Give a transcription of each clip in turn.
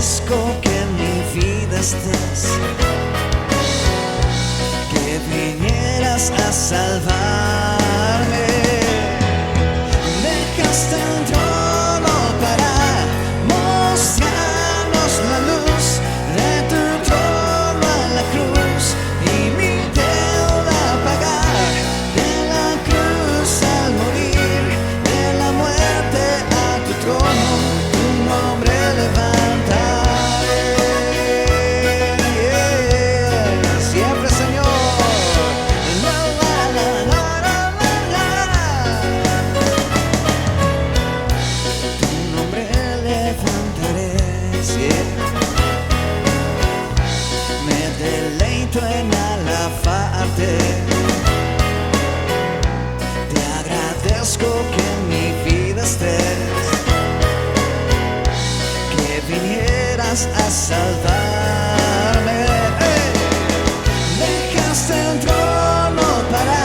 agradezco que en mi vida estés, que vinieras a salvarme. Dejaste el trono para mostrarnos la luz, de tu trono a la cruz y mi deuda pagar, de la cruz al morir, de la muerte a tu trono, tu nombre levantaré. Siempre, Señor. La, la, la, la, la, la, la. Tu nombre levantaré, me deleito en alabarte. Te agradezco que en mi vida estés, que vinieras a salvarme. Dejaste el trono para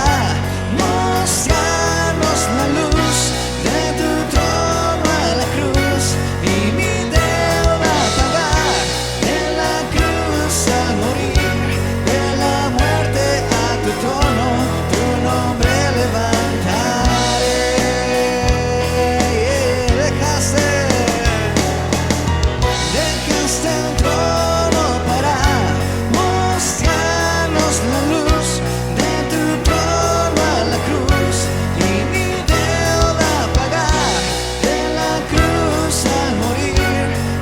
mostrarnos la luz, de tu trono a la cruz y mi deuda pagar, de la cruz al morir, de la muerte a tu trono, tu nombre levantaré. Dejaste el trono para mostrarnos la luz, de tu trono a la cruz y mi deuda pagar, de la cruz al morir,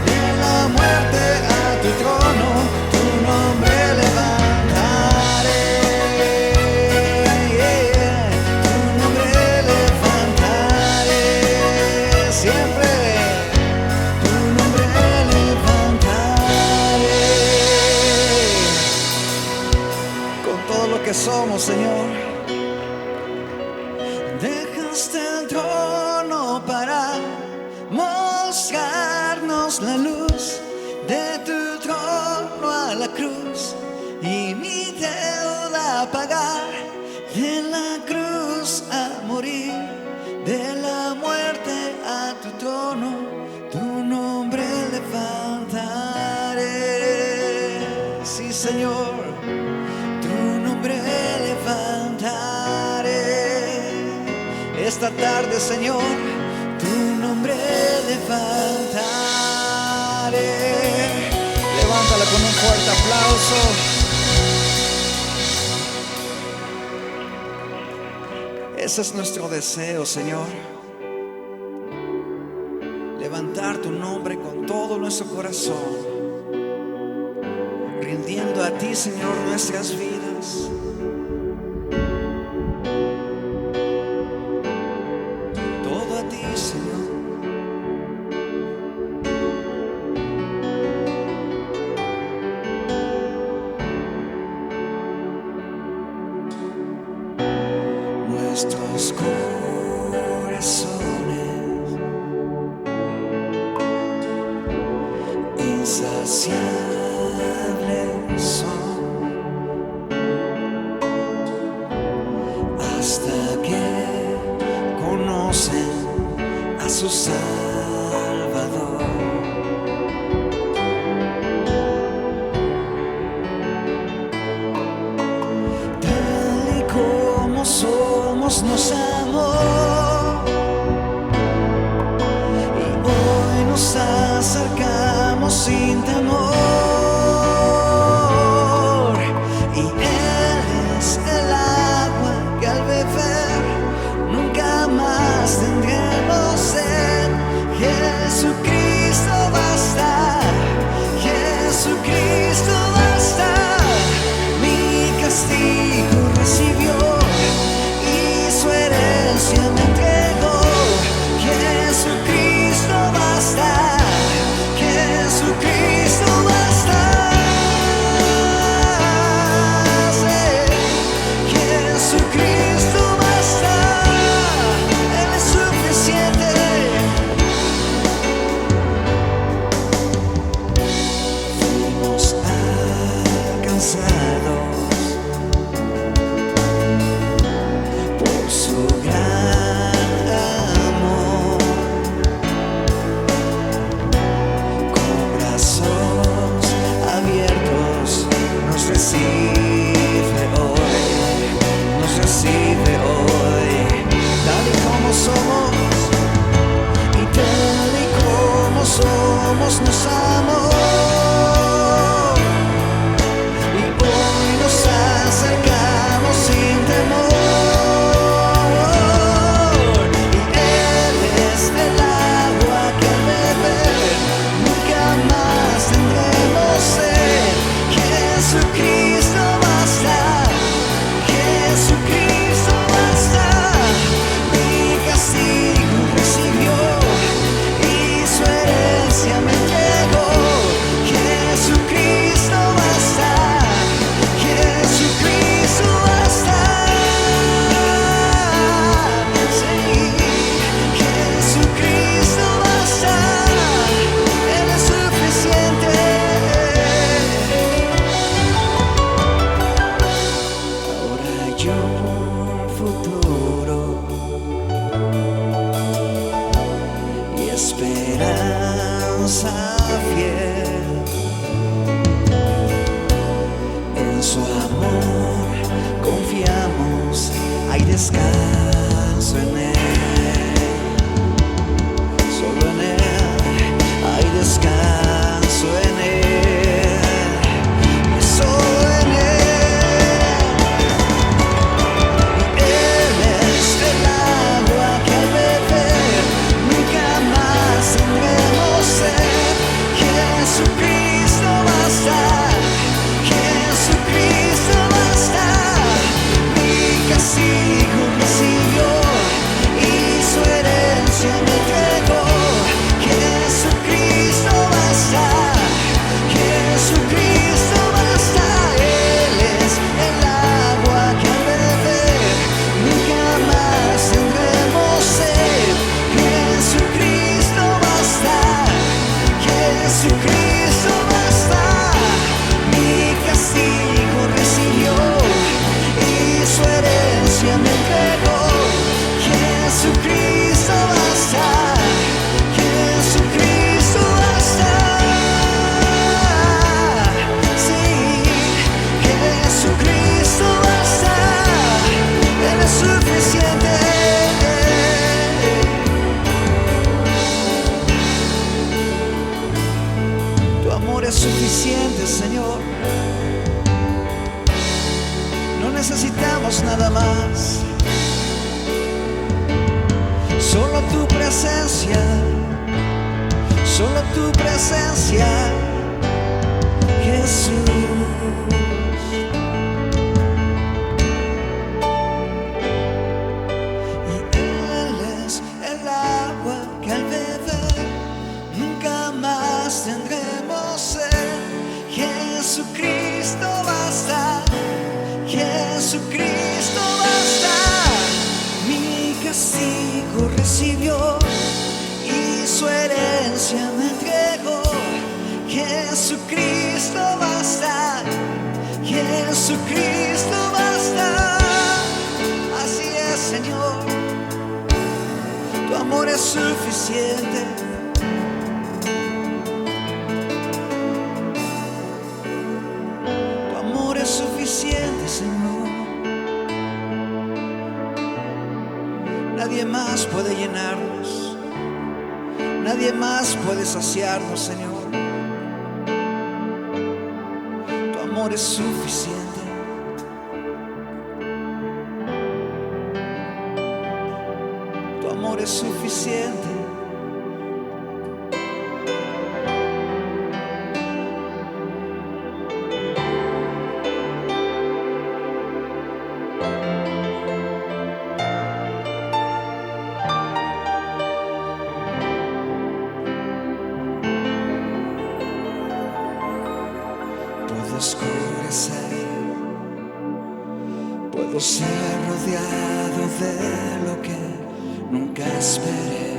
de la muerte a tu trono, tu nombre levantaré. Tu nombre levantaré siempre. Tu nombre levantaré. Con todo lo que somos, Señor. Dejaste el trono para mostrarnos la luz, de tu trono a la cruz y mi deuda a pagar, de la cruz a morir, de la muerte a tu trono, tu nombre levantaré. Sí, Señor, tu nombre levantaré. Esta tarde, Señor, tu nombre levantaré. Levántala con un fuerte aplauso. Ese es nuestro deseo, Señor. Levantar tu nombre con todo nuestro corazón, rindiendo a ti, Señor, nuestras vidas. Todo a ti, Señor. Nuestros corazones insaciables son, hasta que conocen a su Salvador. Tal y como somos nos amó, y hoy nos acercamos sin temor, y Él es el agua que al beber nunca más tendremos sed. Jesucristo basta, Jesucristo basta. Mi castigo recibió y su herencia me entregó. Jesucristo basta, Jesucristo basta. Jesucristo basta, Él es suficiente. esposa fiel. En su amor confiamos, hay descanso en Él. Solo en Él hay descanso en Él. Y solo en Él. Él es el agua que al beber nunca más tendremos sed. Jesucristo basta. Jesucristo basta. Mi castigo recibió y su herencia me entregó. Jesucristo basta. Jesucristo basta. Él es el agua que al beber nunca más tendremos sed. Jesucristo basta. Jesucristo basta. Mi castigo recibió y su herencia me entregó. Jesucristo basta. Jesucristo basta. Sí, Jesucristo basta. Él es suficiente. Tu amor es suficiente, Señor. No necesitamos nada más. Solo tu presencia. Solo tu presencia, Jesús. Y Él es el agua que al beber nunca más tendremos sed. Jesucristo basta. Jesucristo basta. Mi castigo recibió y su herencia me entregó. Jesucristo basta. Jesucristo basta. Así es, Señor. Tu amor es suficiente. Tu amor es suficiente, Señor. Nadie más puede llenarnos. Nadie más puede saciarnos, Señor. Tu amor es suficiente. Tu amor es suficiente. Puedo oscurecer, puedo ser rodeado de lo que nunca esperé.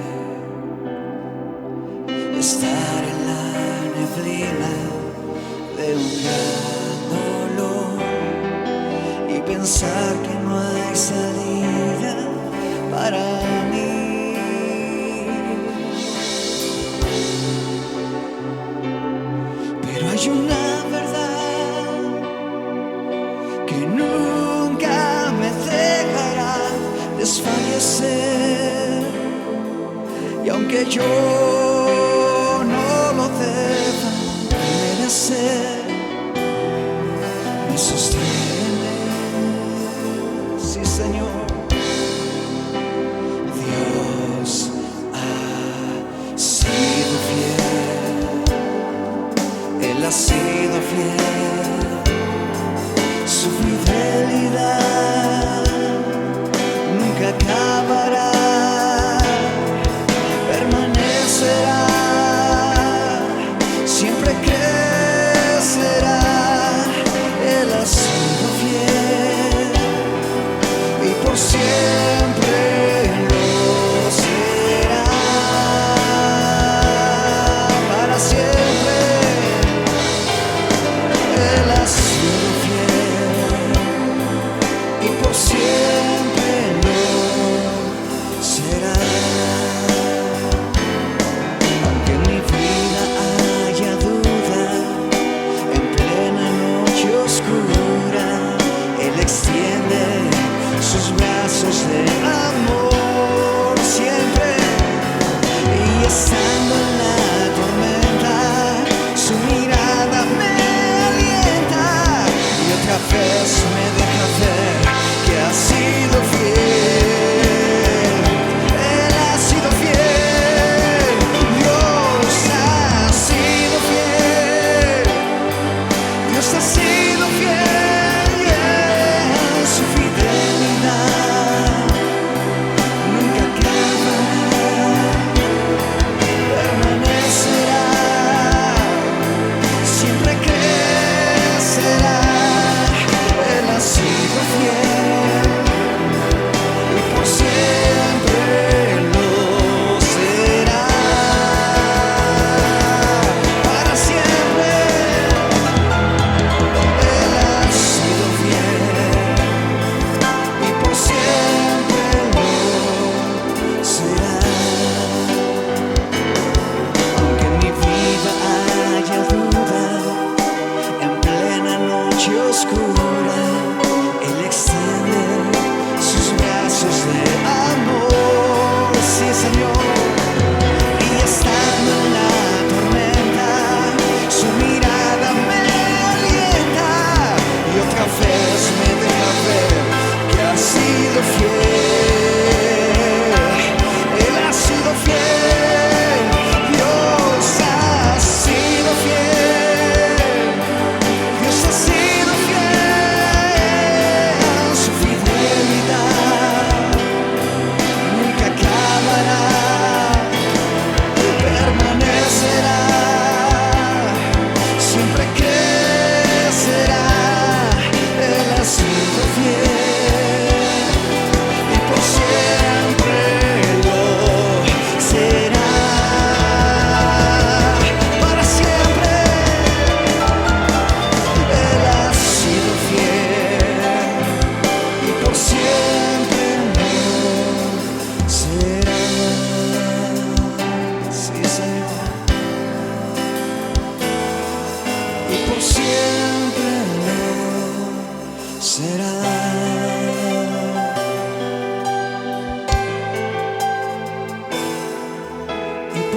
Estar en la neblina de un gran dolor y pensar que no hay salida para mí. Pero hay una que nunca me dejará desfallecer. Y aunque yo no lo deba merecer, me sostiene. Sí, Señor. Dios ha sido fiel. Él ha sido fiel. Su fidelidad nunca acabará, permanece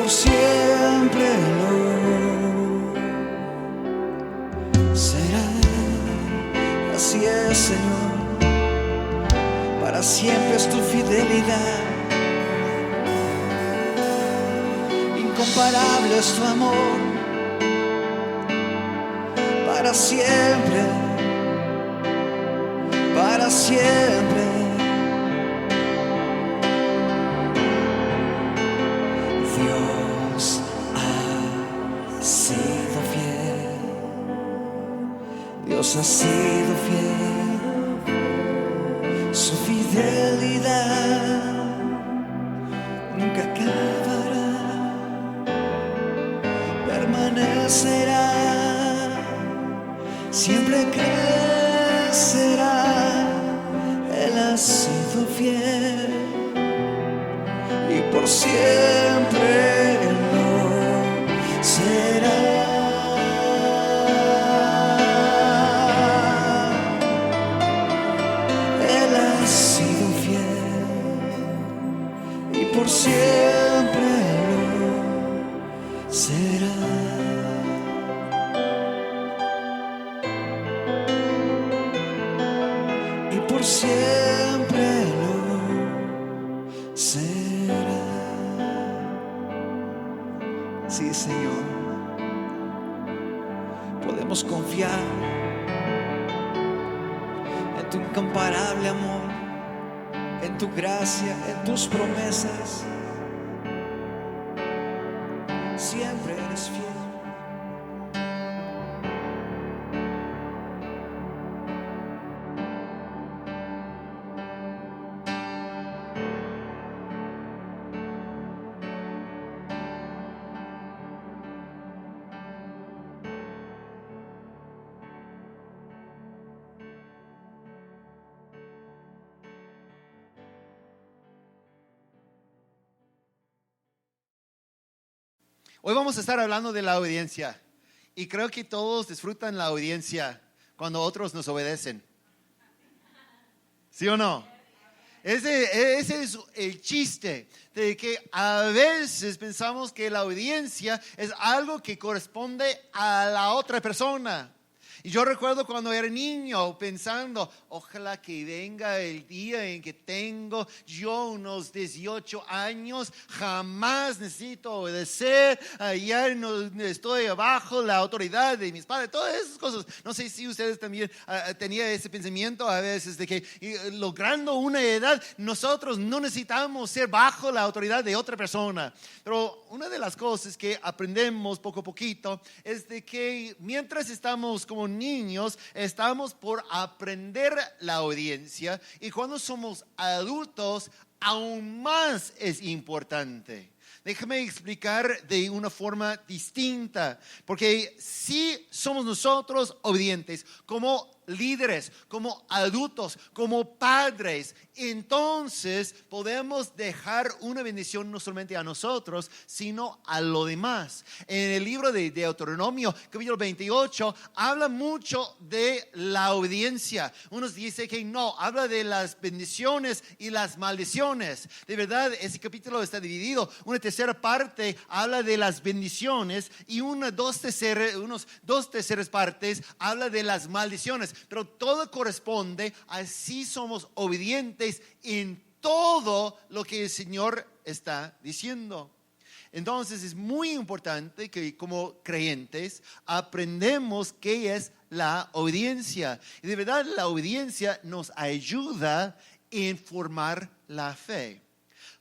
por siempre lo será. Así es, Señor, para siempre es tu fidelidad, incomparable es tu amor, para siempre, para siempre. Dios ha sido fiel, Dios ha sido fiel, su fidelidad nunca acabará, permanecerá, siempre crecerá. Él ha sido fiel y por siempre lo será. Él ha sido fiel y por siempre lo será. Y por siempre lo será. Sí, Señor, podemos confiar en tu incomparable amor, en tu gracia, en tus promesas. Siempre eres fiel. Hoy vamos a estar hablando de la obediencia y creo que todos disfrutan la obediencia cuando otros nos obedecen. ¿Sí o no? Ese es el chiste de que a veces pensamos que la obediencia es algo que corresponde a la otra persona. Y yo recuerdo cuando era niño pensando, ojalá que venga el día en que tengo yo unos 18 años, jamás necesito obedecer, ya no estoy abajo la autoridad de mis padres, todas esas cosas. No sé si ustedes también tenían ese pensamiento a veces de que logrando una edad nosotros no necesitamos ser bajo la autoridad de otra persona. Pero una de las cosas que aprendemos poco a poquito es de que mientras estamos como niños, estamos por aprender la obediencia, y cuando somos adultos, aún más es importante. Déjame explicar de una forma distinta, porque si somos nosotros obedientes como líderes, como adultos, como padres, entonces podemos dejar una bendición no solamente a nosotros, sino a lo demás. En el libro de Deuteronomio, capítulo 28, habla mucho de la obediencia. Unos dicen que no, habla de las bendiciones y las maldiciones. De verdad, ese capítulo está dividido. Una tercera parte habla de las bendiciones y unos dos terceras partes habla de las maldiciones. Pero todo corresponde a si somos obedientes en todo lo que el Señor está diciendo. Entonces es muy importante que como creyentes aprendemos qué es la obediencia. Y de verdad la obediencia nos ayuda en formar la fe.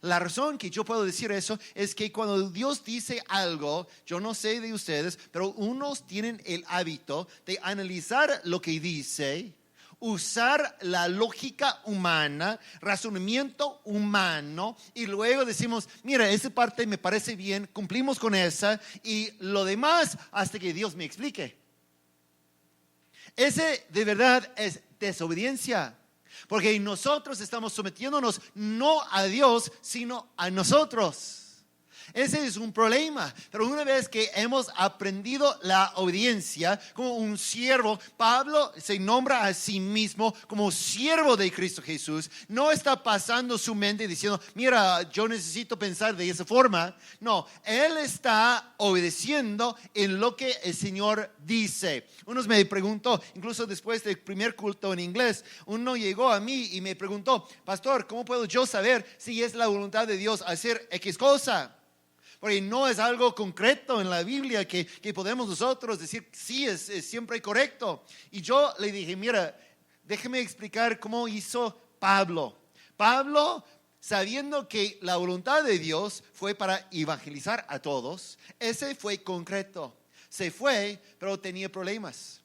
La razón que yo puedo decir eso es que cuando Dios dice algo, yo no sé de ustedes, pero unos tienen el hábito de analizar lo que dice, usar la lógica humana, razonamiento humano, y luego decimos, mira, esa parte me parece bien, cumplimos con esa, y lo demás hasta que Dios me explique. Ese de verdad es desobediencia. Porque nosotros estamos sometiéndonos no a Dios, sino a nosotros. Ese es un problema. Pero una vez que hemos aprendido la obediencia como un siervo, Pablo se nombra a sí mismo como siervo de Cristo Jesús. No está pasando su mente diciendo, mira, yo necesito pensar de esa forma. No, él está obedeciendo en lo que el Señor dice. Unos me preguntó, incluso después del primer culto en inglés, uno llegó a mí y me preguntó, pastor, ¿cómo puedo yo saber si es la voluntad de Dios hacer X cosa? Porque no es algo concreto en la Biblia que podemos nosotros decir, sí, es siempre correcto. Y yo le dije, mira, déjeme explicar cómo hizo Pablo. Pablo, sabiendo que la voluntad de Dios fue para evangelizar a todos, ese fue concreto. Se fue, pero tenía problemas.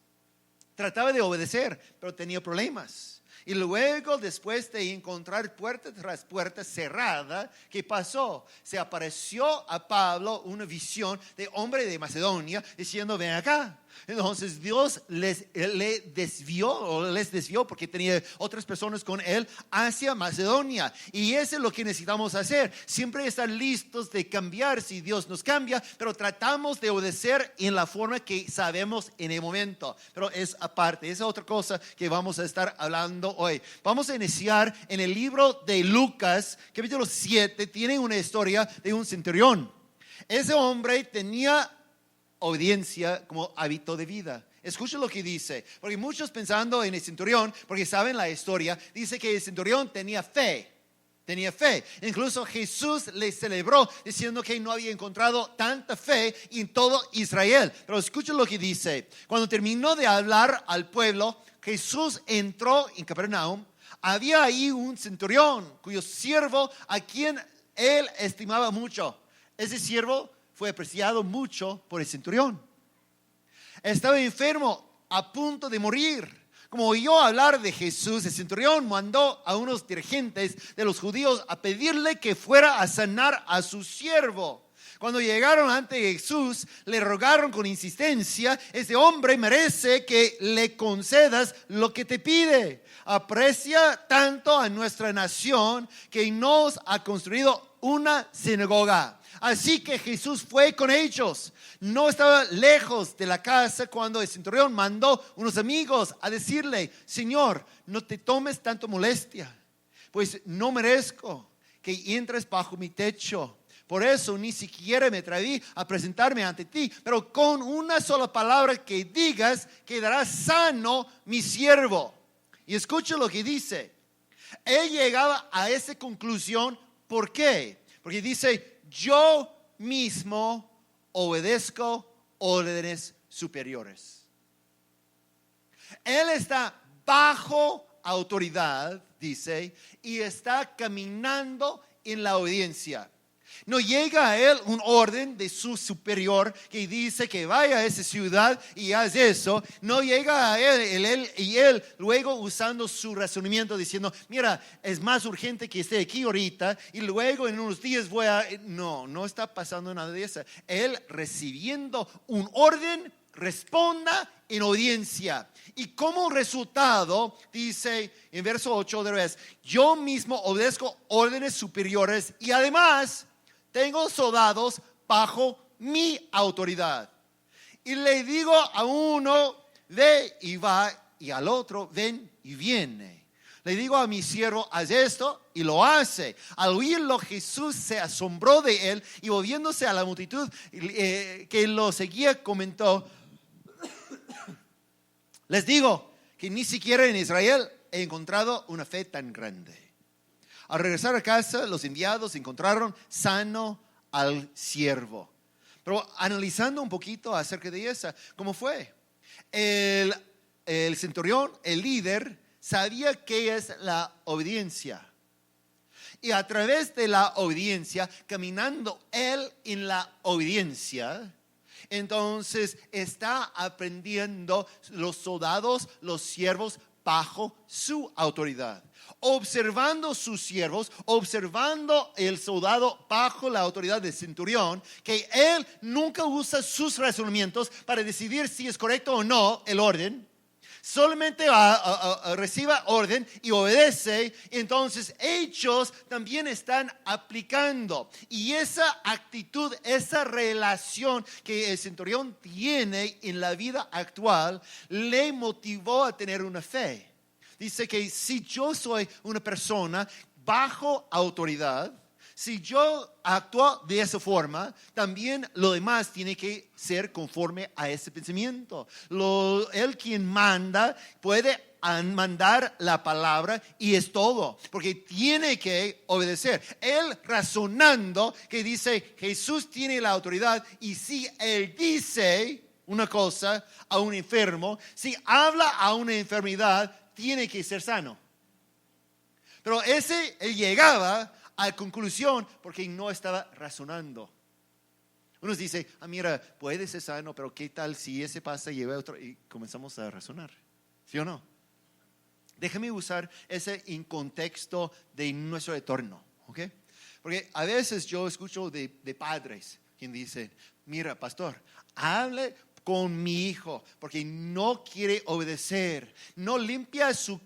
Trataba de obedecer, pero tenía problemas. Y luego, después de encontrar puerta tras puerta cerrada, ¿qué pasó? Se apareció a Pablo una visión de hombre de Macedonia diciendo, ven acá. Entonces Dios les desvió porque tenía otras personas con él hacia Macedonia. Y eso es lo que necesitamos hacer. Siempre estar listos de cambiar si Dios nos cambia, pero tratamos de obedecer en la forma que sabemos en el momento. Pero es aparte, esa es otra cosa que vamos a estar hablando hoy. Vamos a iniciar en el libro de Lucas, capítulo 7, tiene una historia de un centurión. Ese hombre tenía obediencia como hábito de vida. Escucha lo que dice, porque muchos pensando en el centurión, porque saben la historia, dice que el centurión tenía fe. Incluso Jesús le celebró diciendo que no había encontrado tanta fe en todo Israel. Pero escucha lo que dice. Cuando terminó de hablar al pueblo, Jesús entró en Capernaum. Había ahí un centurión cuyo siervo a quien él estimaba mucho. Ese siervo fue apreciado mucho por el centurión. Estaba enfermo, a punto de morir. Como oyó hablar de Jesús, el centurión mandó a unos dirigentes de los judíos a pedirle que fuera a sanar a su siervo. Cuando llegaron ante Jesús, le rogaron con insistencia, este hombre merece que le concedas lo que te pide. Aprecia tanto a nuestra nación que nos ha construido una sinagoga. Así que Jesús fue con ellos. No estaba lejos de la casa cuando el centurión mandó unos amigos a decirle, Señor, no te tomes tanto molestia, pues no merezco que entres bajo mi techo. Por eso ni siquiera me atreví a presentarme ante ti, pero con una sola palabra que digas, quedará sano mi siervo. Y escucha lo que dice. Él llegaba a esa conclusión, ¿por qué? Porque dice, yo mismo obedezco órdenes superiores. Él está bajo autoridad, dice, y está caminando en la obediencia. No llega a él un orden de su superior que dice que vaya a esa ciudad y haz eso. No llega a él luego usando su razonamiento diciendo, mira, es más urgente que esté aquí ahorita y luego en unos días voy a... No está pasando nada de eso. Él recibiendo un orden, responda en obediencia. Y como resultado, dice en verso 8 de vez, yo mismo obedezco órdenes superiores y además tengo soldados bajo mi autoridad. Y le digo a uno, ve y va, y al otro, ven y viene. Le digo a mi siervo, haz esto, y lo hace. Al oírlo, Jesús se asombró de él, y volviéndose a la multitud que lo seguía, comentó, les digo que ni siquiera en Israel he encontrado una fe tan grande. Al regresar a casa, los enviados encontraron sano al siervo. Pero analizando un poquito acerca de esa, ¿cómo fue? El centurión, el líder, sabía qué es la obediencia. Y a través de la obediencia, caminando él en la obediencia, entonces está aprendiendo los soldados, los siervos bajo su autoridad. Observando sus siervos, observando el soldado bajo la autoridad del centurión, que él nunca usa sus razonamientos para decidir si es correcto o no el orden, Solamente reciba orden y obedece, entonces ellos también están aplicando. Y esa actitud, esa relación que el centurión tiene en la vida actual, le motivó a tener una fe. Dice que si yo soy una persona bajo autoridad, si yo actúo de esa forma, también lo demás tiene que ser conforme a ese pensamiento. Él quien manda puede mandar la palabra y es todo, porque tiene que obedecer. Él razonando que dice Jesús tiene la autoridad y si él dice una cosa a un enfermo, si habla a una enfermedad, tiene que ser sano. Pero él llegaba a conclusión porque no estaba razonando. Unos dicen, mira, puede ser sano, pero ¿qué tal si ese pasa y lleva otro? Y comenzamos a razonar, ¿sí o no? Déjame usar ese en contexto de nuestro entorno, ¿ok? Porque a veces yo escucho de padres quien dicen, mira, pastor, hable con mi hijo porque no quiere obedecer, no limpia su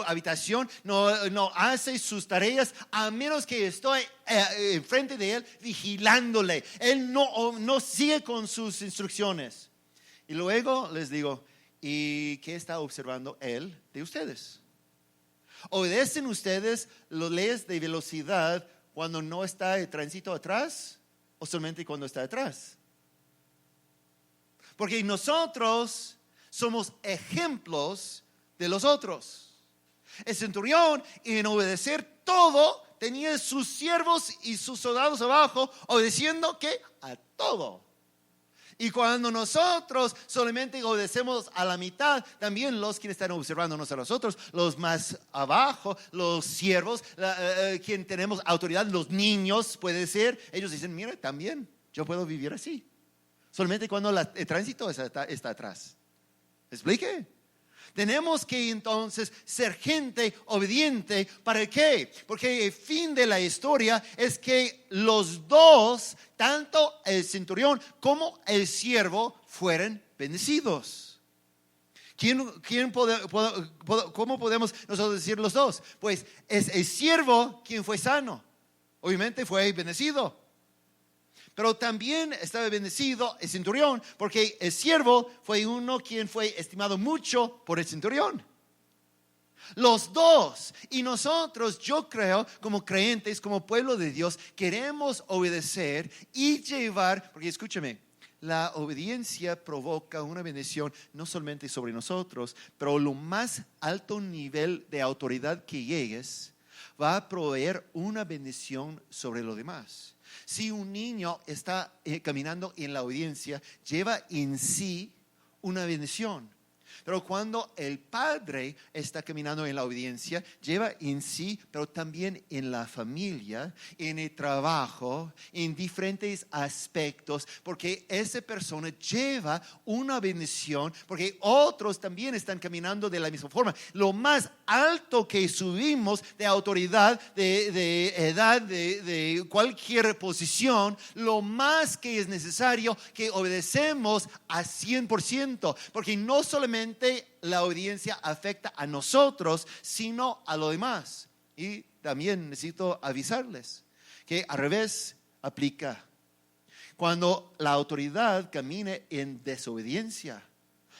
habitación, no hace sus tareas a menos que estoy enfrente de él vigilándole. Él no sigue con sus instrucciones. Y luego les digo, ¿y qué está observando él de ustedes? ¿Obedecen ustedes las leyes de velocidad cuando no está el tránsito atrás o solamente cuando está atrás? Porque nosotros somos ejemplos de los otros. El centurión, en obedecer todo, tenía sus siervos y sus soldados abajo, obedeciendo ¿qué? A todo. Y cuando nosotros solamente obedecemos a la mitad, también los quienes están observándonos a nosotros, los más abajo, los siervos, quien tenemos autoridad, los niños puede ser, ellos dicen, mira, también yo puedo vivir así. Solamente cuando el tránsito está atrás. ¿Explique? Tenemos que entonces ser gente obediente. ¿Para qué? Porque el fin de la historia es que los dos, tanto el centurión como el siervo, fueran bendecidos. ¿Cómo podemos nosotros decir los dos? Pues es el siervo quien fue sano. Obviamente fue bendecido. Pero también estaba bendecido el centurión, porque el siervo fue uno quien fue estimado mucho por el centurión. Los dos. Y nosotros, yo creo, como creyentes, como pueblo de Dios, queremos obedecer y llevar, porque escúchame, la obediencia provoca una bendición no solamente sobre nosotros, pero lo más alto nivel de autoridad que llegues va a proveer una bendición sobre los demás. Si un niño está caminando en la obediencia, lleva en sí una bendición. Pero cuando el padre está caminando en la obediencia, lleva en sí, pero también en la familia, en el trabajo, en diferentes aspectos, porque esa persona lleva una bendición, porque otros también están caminando de la misma forma. Lo más alto que subimos de autoridad, de edad, de cualquier posición, lo más que es necesario que obedecemos a 100%, porque no solamente la obediencia afecta a nosotros, sino a los demás. Y también necesito avisarles que al revés aplica. Cuando la autoridad camine en desobediencia,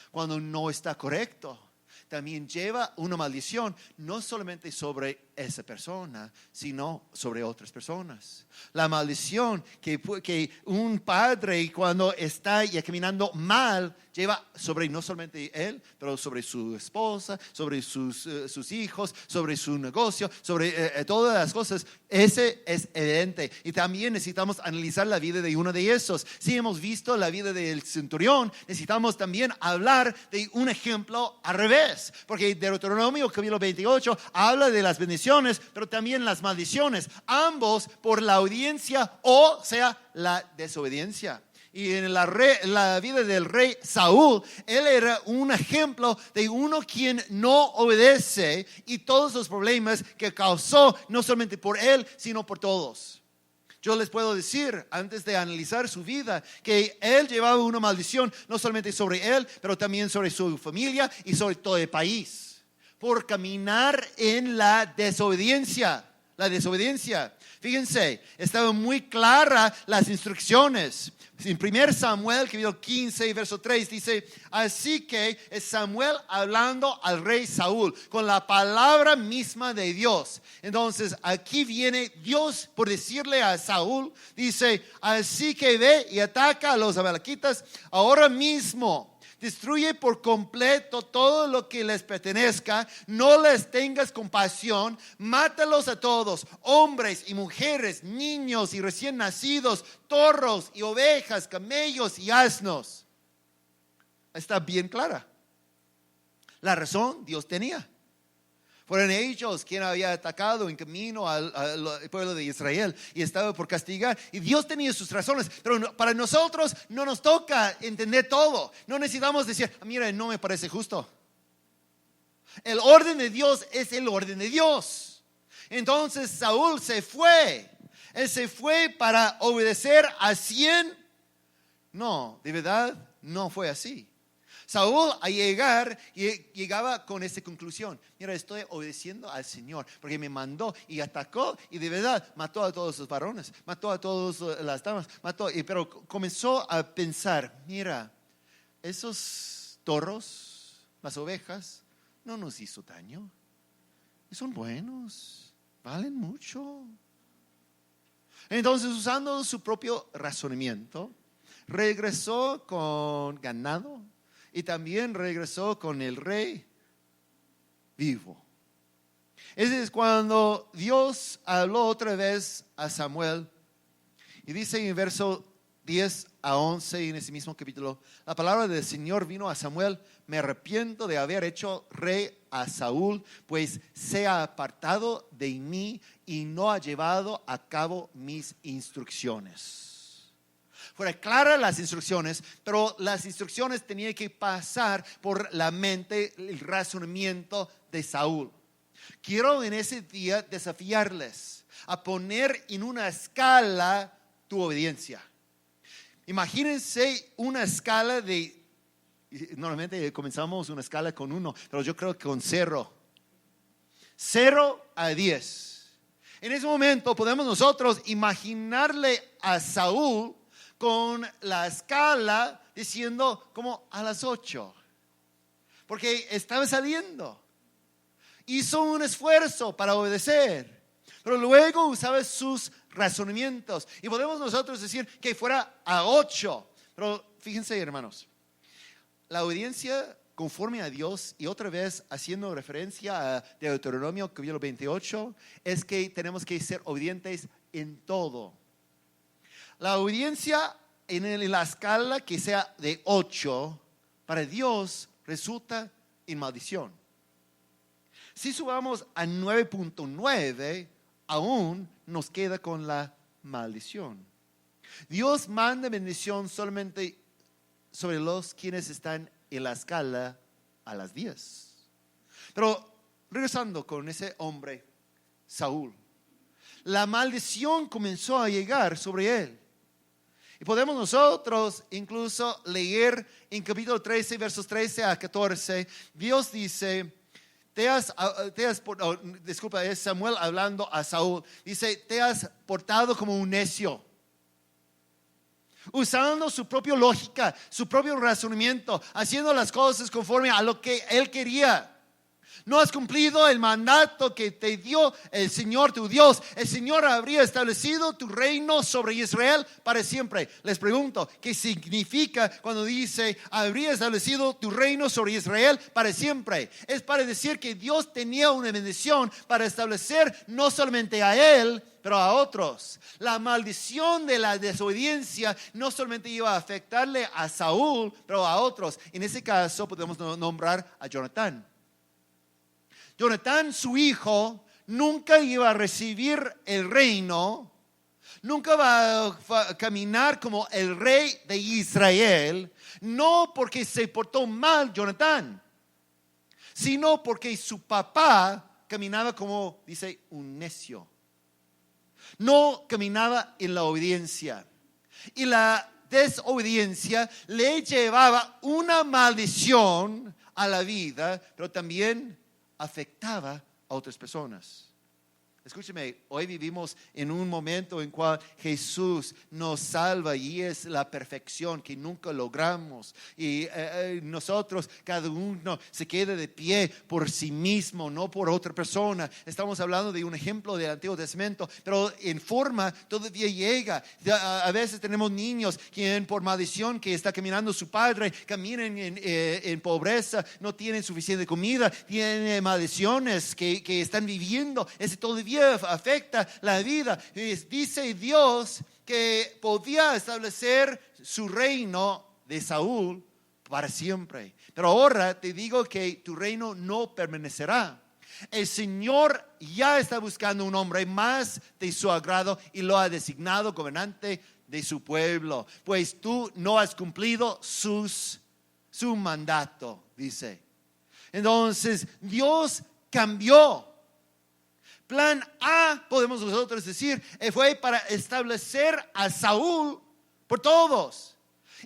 cuando no está correcto, también lleva una maldición, no solamente sobre esa persona, sino sobre otras personas. La maldición que un padre cuando está ya caminando mal, lleva sobre no solamente él, pero sobre su esposa, sobre sus hijos, sobre su negocio, sobre todas las cosas. Ese es evidente. Y también necesitamos analizar la vida de uno de esos. Si hemos visto la vida del centurión, necesitamos también hablar de un ejemplo al revés. Porque Deuteronomio capítulo 28 habla de las bendiciones, pero también las maldiciones. Ambos por la obediencia, o sea, la desobediencia. Y en la vida del rey Saúl, él era un ejemplo de uno quien no obedece y todos los problemas que causó, no solamente por él, sino por todos. Yo les puedo decir, antes de analizar su vida, que él llevaba una maldición, no solamente sobre él, pero también sobre su familia y sobre todo el país, por caminar en la desobediencia. La desobediencia. Fíjense, estaban muy claras las instrucciones. En 1 Samuel, capítulo 15, verso 3, dice: así que es Samuel hablando al rey Saúl con la palabra misma de Dios. Entonces aquí viene Dios por decirle a Saúl, dice: así que ve y ataca a los amalequitas ahora mismo. Destruye por completo todo lo que les pertenezca, no les tengas compasión, mátalos a todos, hombres y mujeres, niños y recién nacidos, toros y ovejas, camellos y asnos. Está bien clara. La razón Dios tenía. Fueron ellos quien había atacado en camino al pueblo de Israel y estaba por castigar. Y Dios tenía sus razones, pero para nosotros no nos toca entender todo. No necesitamos decir: mira, no me parece justo. El orden de Dios es el orden de Dios. Entonces Saúl se fue. Él se fue para obedecer a 100. No, de verdad no fue así. Saúl a llegar llegaba con esta conclusión: mira, estoy obedeciendo al Señor porque me mandó, y atacó y de verdad mató a todos los varones, mató a todas las damas, pero comenzó a pensar: mira, esos toros, las ovejas, no nos hizo daño, son buenos, valen mucho. Entonces, usando su propio razonamiento, regresó con ganado y también regresó con el rey vivo. Ese es cuando Dios habló otra vez a Samuel. Y dice en verso 10 a 11 en ese mismo capítulo: la palabra del Señor vino a Samuel: me arrepiento de haber hecho rey a Saúl, pues se ha apartado de mí y no ha llevado a cabo mis instrucciones. Fueron claras las instrucciones, pero las instrucciones tenían que pasar por la mente, el razonamiento de Saúl. Quiero en ese día desafiarles a poner en una escala tu obediencia. Imagínense una escala de, normalmente comenzamos una escala con 1, pero yo creo que con 0. 0 a 10. En ese momento podemos nosotros imaginarle a Saúl con la escala diciendo como a las 8, porque estaba saliendo, hizo un esfuerzo para obedecer, pero luego usaba sus razonamientos y podemos nosotros decir que fuera a 8. Pero fíjense, hermanos, la obediencia conforme a Dios, y otra vez haciendo referencia a Deuteronomio capítulo 28, es que tenemos que ser obedientes en todo. La obediencia en la escala que sea de 8 para Dios resulta en maldición. Si subamos a 9.9, aún nos queda con la maldición. Dios manda bendición solamente sobre los quienes están en la escala a las 10. Pero regresando con ese hombre, Saúl, la maldición comenzó a llegar sobre él. Y podemos nosotros incluso leer en capítulo 13, versos 13 a 14, Dios dice, es Samuel hablando a Saúl, dice: te has portado como un necio, usando su propia lógica, su propio razonamiento, haciendo las cosas conforme a lo que él quería. No has cumplido el mandato que te dio el Señor tu Dios. El Señor habría establecido tu reino sobre Israel para siempre. Les pregunto, ¿qué significa cuando dice habría establecido tu reino sobre Israel para siempre? Es para decir que Dios tenía una bendición para establecer no solamente a él, pero a otros. La maldición de la desobediencia no solamente iba a afectarle a Saúl, pero a otros. En ese caso podemos nombrar a Jonatán. Jonatán, su hijo, nunca iba a recibir el reino, nunca va a caminar como el rey de Israel, no porque se portó mal Jonatán, sino porque su papá caminaba como, dice, un necio. No caminaba en la obediencia. Y la desobediencia le llevaba una maldición a la vida, pero también afectaba a otras personas. Escúcheme, hoy vivimos en un momento en cual Jesús nos salva y es la perfección que nunca logramos. Y nosotros, cada uno se queda de pie por sí mismo, no por otra persona. Estamos hablando de un ejemplo del Antiguo Testamento, pero en forma todavía llega. A veces tenemos niños quien por maldición que está caminando su padre, caminan en pobreza, no tienen suficiente comida, tienen maldiciones que están viviendo. Ese todavía afecta la vida. Dice Dios que podía establecer su reino de Saúl para siempre. Pero ahora te digo que tu reino no permanecerá. El Señor ya está buscando un hombre más de su agrado y lo ha designado gobernante de su pueblo. Pues tú no has cumplido su mandato, dice. Entonces Dios cambió. Plan A, podemos nosotros decir, fue para establecer a Saúl por todos.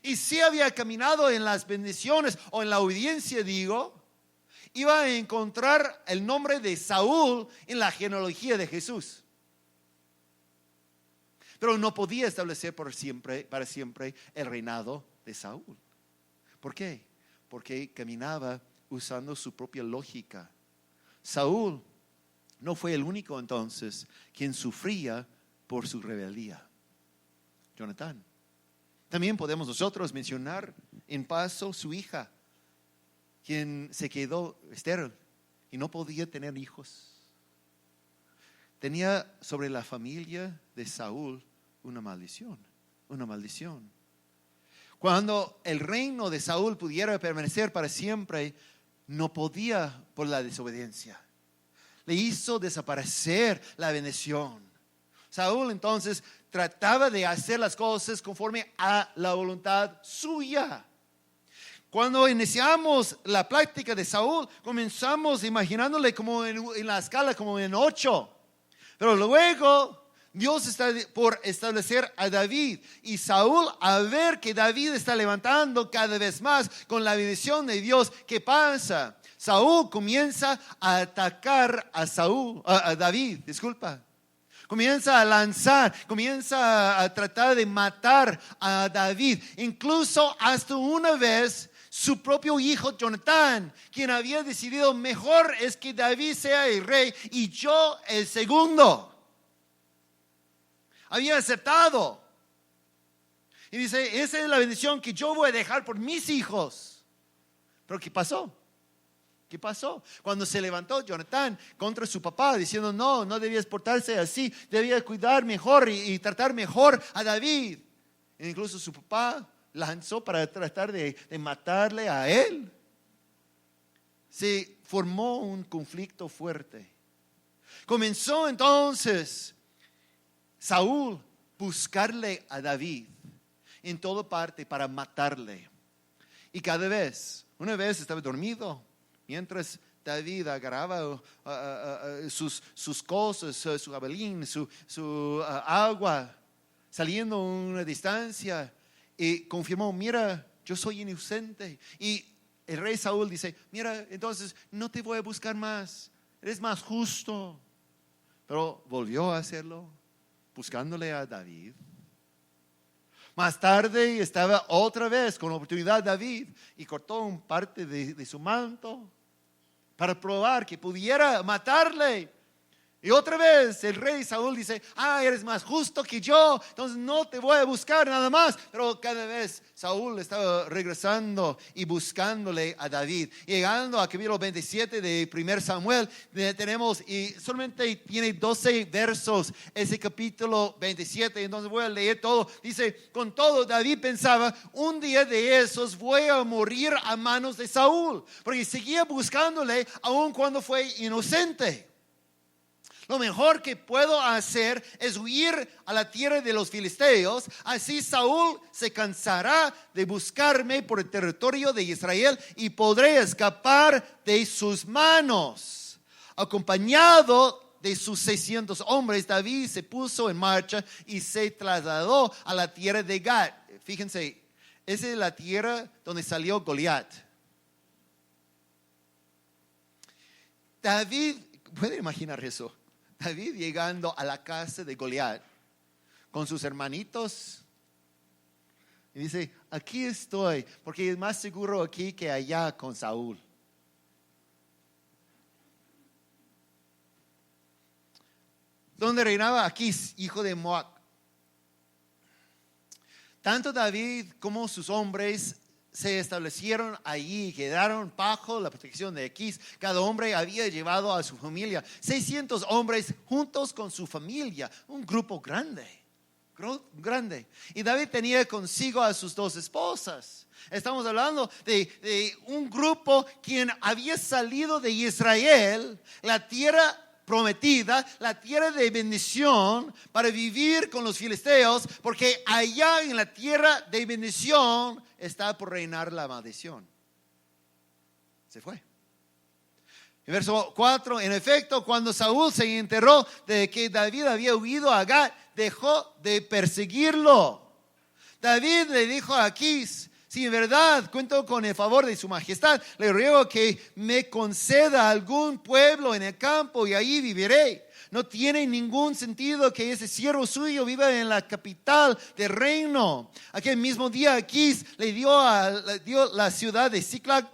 Y si había caminado en las bendiciones o en la obediencia, digo, iba a encontrar el nombre de Saúl en la genealogía de Jesús. Pero no podía establecer para siempre el reinado de Saúl. ¿Por qué? Porque caminaba usando su propia lógica. Saúl no fue el único entonces quien sufría por su rebeldía. Jonatán. También podemos nosotros mencionar en paso su hija, quien se quedó estéril y no podía tener hijos. Tenía sobre la familia de Saúl una maldición. Cuando el reino de Saúl pudiera permanecer para siempre, no podía por la desobediencia. Le hizo desaparecer la bendición. Saúl entonces trataba de hacer las cosas conforme a la voluntad suya. Cuando iniciamos la práctica de Saúl, comenzamos imaginándole como en la escala como en 8. Pero luego Dios está por establecer a David. Y Saúl, a ver que David está levantando cada vez más con la bendición de Dios, ¿qué pasa? Saúl comienza a atacar a David, comienza a lanzar, comienza a tratar de matar a David. Incluso hasta una vez su propio hijo Jonatán, quien había decidido mejor es que David sea el rey y yo el segundo. Había aceptado. Y dice, esa es la bendición que yo voy a dejar por mis hijos. Pero ¿qué pasó? Cuando se levantó Jonatán contra su papá diciendo no debías portarse así, debía cuidar mejor y tratar mejor a David. E incluso su papá lanzó para tratar de matarle a él. Se formó un conflicto fuerte. Comenzó entonces Saúl buscarle a David en toda parte para matarle. Y una vez estaba dormido. Mientras David agarraba sus cosas, su jabalín, su agua, saliendo a una distancia, y confirmó, mira, yo soy inocente. Y el rey Saúl dice, mira, entonces no te voy a buscar más, eres más justo. Pero volvió a hacerlo, buscándole a David. Más tarde estaba otra vez con oportunidad David y cortó un parte de su manto para probar que pudiera matarle. Y otra vez el rey Saúl dice, eres más justo que yo, entonces no te voy a buscar nada más. Pero cada vez Saúl estaba regresando y buscándole a David. Llegando a capítulo 27 de 1 Samuel, tenemos, y solamente tiene 12 versos ese capítulo 27, entonces voy a leer todo. Dice, con todo David pensaba, un día de esos voy a morir a manos de Saúl, porque seguía buscándole aun cuando fue inocente. Lo mejor que puedo hacer es huir a la tierra de los filisteos. Así Saúl se cansará de buscarme por el territorio de Israel y podré escapar de sus manos. Acompañado de sus 600 hombres, David se puso en marcha y se trasladó a la tierra de Gat. Fíjense, esa es la tierra donde salió Goliat. David, ¿puede imaginar eso? David llegando a la casa de Goliat con sus hermanitos y dice, aquí estoy, porque es más seguro aquí que allá con Saúl. Donde reinaba Aquís, hijo de Moab. Tanto David como sus hombres se establecieron allí y quedaron bajo la protección de Aquís. Cada hombre había llevado a su familia, 600 hombres juntos con su familia, un grupo grande. Y David tenía consigo a sus 2 esposas. Estamos hablando de un grupo quien había salido de Israel, la tierra prometida, la tierra de bendición, para vivir con los filisteos, porque allá en la tierra de bendición está por reinar la maldición. Se fue. En verso 4, en efecto, cuando Saúl se enteró de que David había huido a Gat, dejó de perseguirlo. David le dijo a Aquís, si en verdad cuento con el favor de su majestad, le ruego que me conceda algún pueblo en el campo y allí viviré. No tiene ningún sentido que ese siervo suyo viva en la capital del reino. Aquel mismo día Aquís le dio la ciudad de Siclag,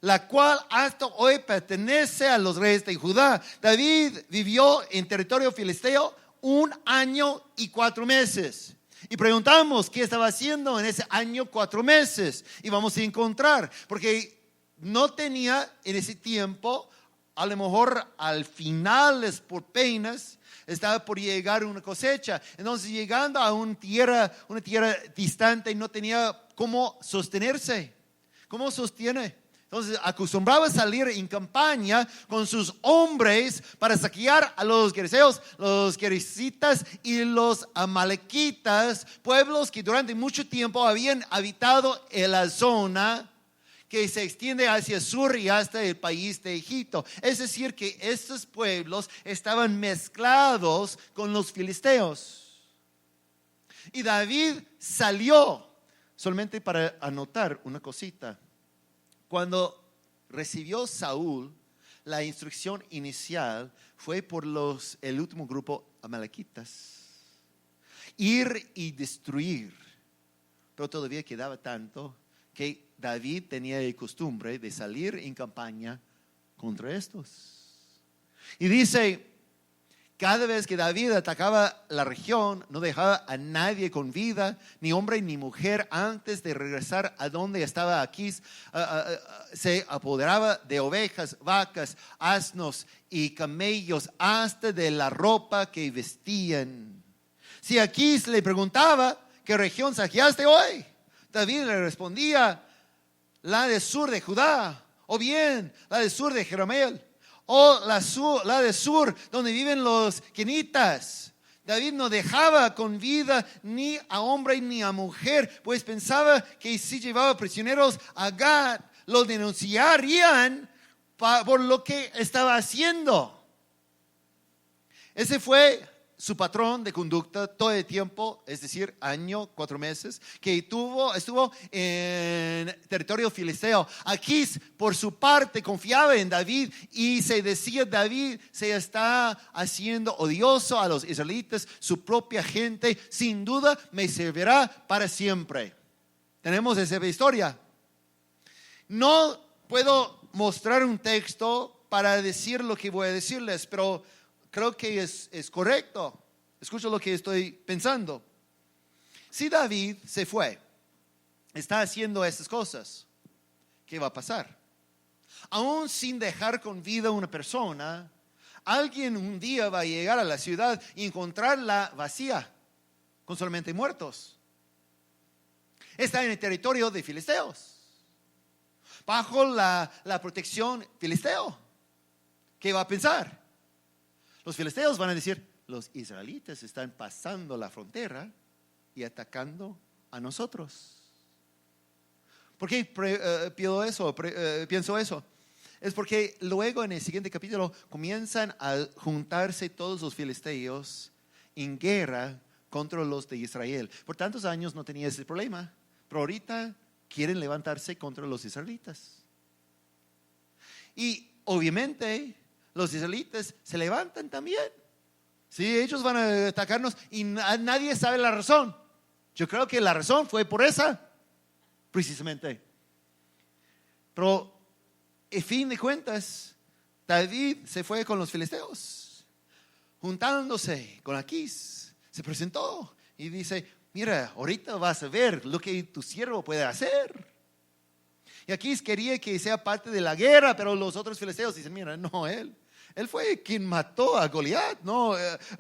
la cual hasta hoy pertenece a los reyes de Judá. David vivió en territorio filisteo 1 año y 4 meses. Y preguntamos qué estaba haciendo en ese año 4 meses. Y vamos a encontrar, porque no tenía en ese tiempo, a lo mejor al final por penas, estaba por llegar una cosecha. Entonces llegando a una tierra distante, no tenía cómo sostenerse. ¿Cómo sostiene? Entonces acostumbraba a salir en campaña con sus hombres para saquear a los gerzeos, los geresitas y los amalequitas, pueblos que durante mucho tiempo habían habitado en la zona que se extiende hacia el sur y hasta el país de Egipto. Es decir, que estos pueblos estaban mezclados con los filisteos. Y David salió solamente para anotar una cosita. Cuando recibió Saúl, la instrucción inicial fue por el último grupo amalequitas. Ir y destruir. Pero todavía quedaba tanto que David tenía la costumbre de salir en campaña contra estos. Y dice, cada vez que David atacaba la región, no dejaba a nadie con vida, ni hombre ni mujer, antes de regresar a donde estaba Aquís. Se apoderaba de ovejas, vacas, asnos y camellos, hasta de la ropa que vestían. Si Aquís le preguntaba, ¿qué región saqueaste hoy?, David le respondía, la del sur de Judá, o bien la del sur de Jerameel, o la del sur donde viven los kenitas. David no dejaba con vida ni a hombre ni a mujer, pues pensaba que si llevaba prisioneros a Gat, lo denunciarían por lo que estaba haciendo. Ese fue su patrón de conducta todo el tiempo, es decir, 1 año 4 meses, que estuvo en territorio filisteo. Aquís, por su parte, confiaba en David y se decía, David se está haciendo odioso a los israelitas, su propia gente, sin duda me servirá para siempre. Tenemos esa historia. No puedo mostrar un texto para decir lo que voy a decirles, pero creo que es correcto. Escucha lo que estoy pensando. Si David se fue, está haciendo estas cosas, ¿qué va a pasar? Aún sin dejar con vida a una persona, alguien un día va a llegar a la ciudad y encontrarla vacía, con solamente muertos. Está en el territorio de filisteos, bajo la protección filisteo. ¿Qué va a pensar? Los filisteos van a decir, los israelitas están pasando la frontera y atacando a nosotros. ¿Por qué pienso eso? es porque luego en el siguiente capítulo comienzan a juntarse todos los filisteos en guerra contra los de Israel. Por tantos años no tenía ese problema, pero ahorita quieren levantarse contra los israelitas. Y obviamente los israelitas se levantan también. Sí, ellos van a atacarnos y nadie sabe la razón. Yo creo que la razón fue por esa, precisamente. Pero, en fin de cuentas, David se fue con los filisteos, juntándose con Aquís. Se presentó y dice: mira, ahorita vas a ver lo que tu siervo puede hacer. Y Aquís quería que sea parte de la guerra, pero los otros filisteos dicen: mira, no, él fue quien mató a Goliat, no,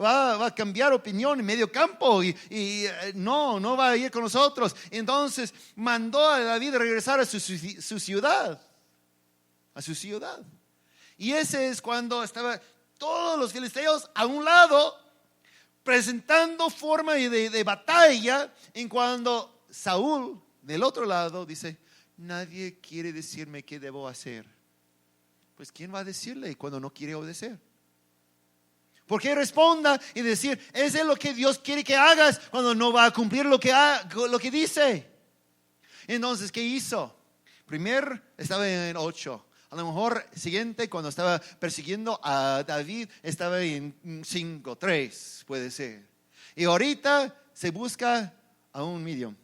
va a cambiar opinión en medio campo y no va a ir con nosotros. Entonces mandó a David regresar a su ciudad, a su ciudad. Y ese es cuando estaban todos los filisteos a un lado, presentando forma de batalla, en cuando Saúl del otro lado dice: nadie quiere decirme qué debo hacer. Pues ¿quién va a decirle cuando no quiere obedecer? ¿Por qué responda y decir: ese es lo que Dios quiere que hagas, cuando no va a cumplir lo que dice? Entonces, ¿qué hizo? Primero estaba en 8. A lo mejor siguiente, cuando estaba persiguiendo a David, estaba en 5, 3, puede ser. Y ahorita se busca a un medium,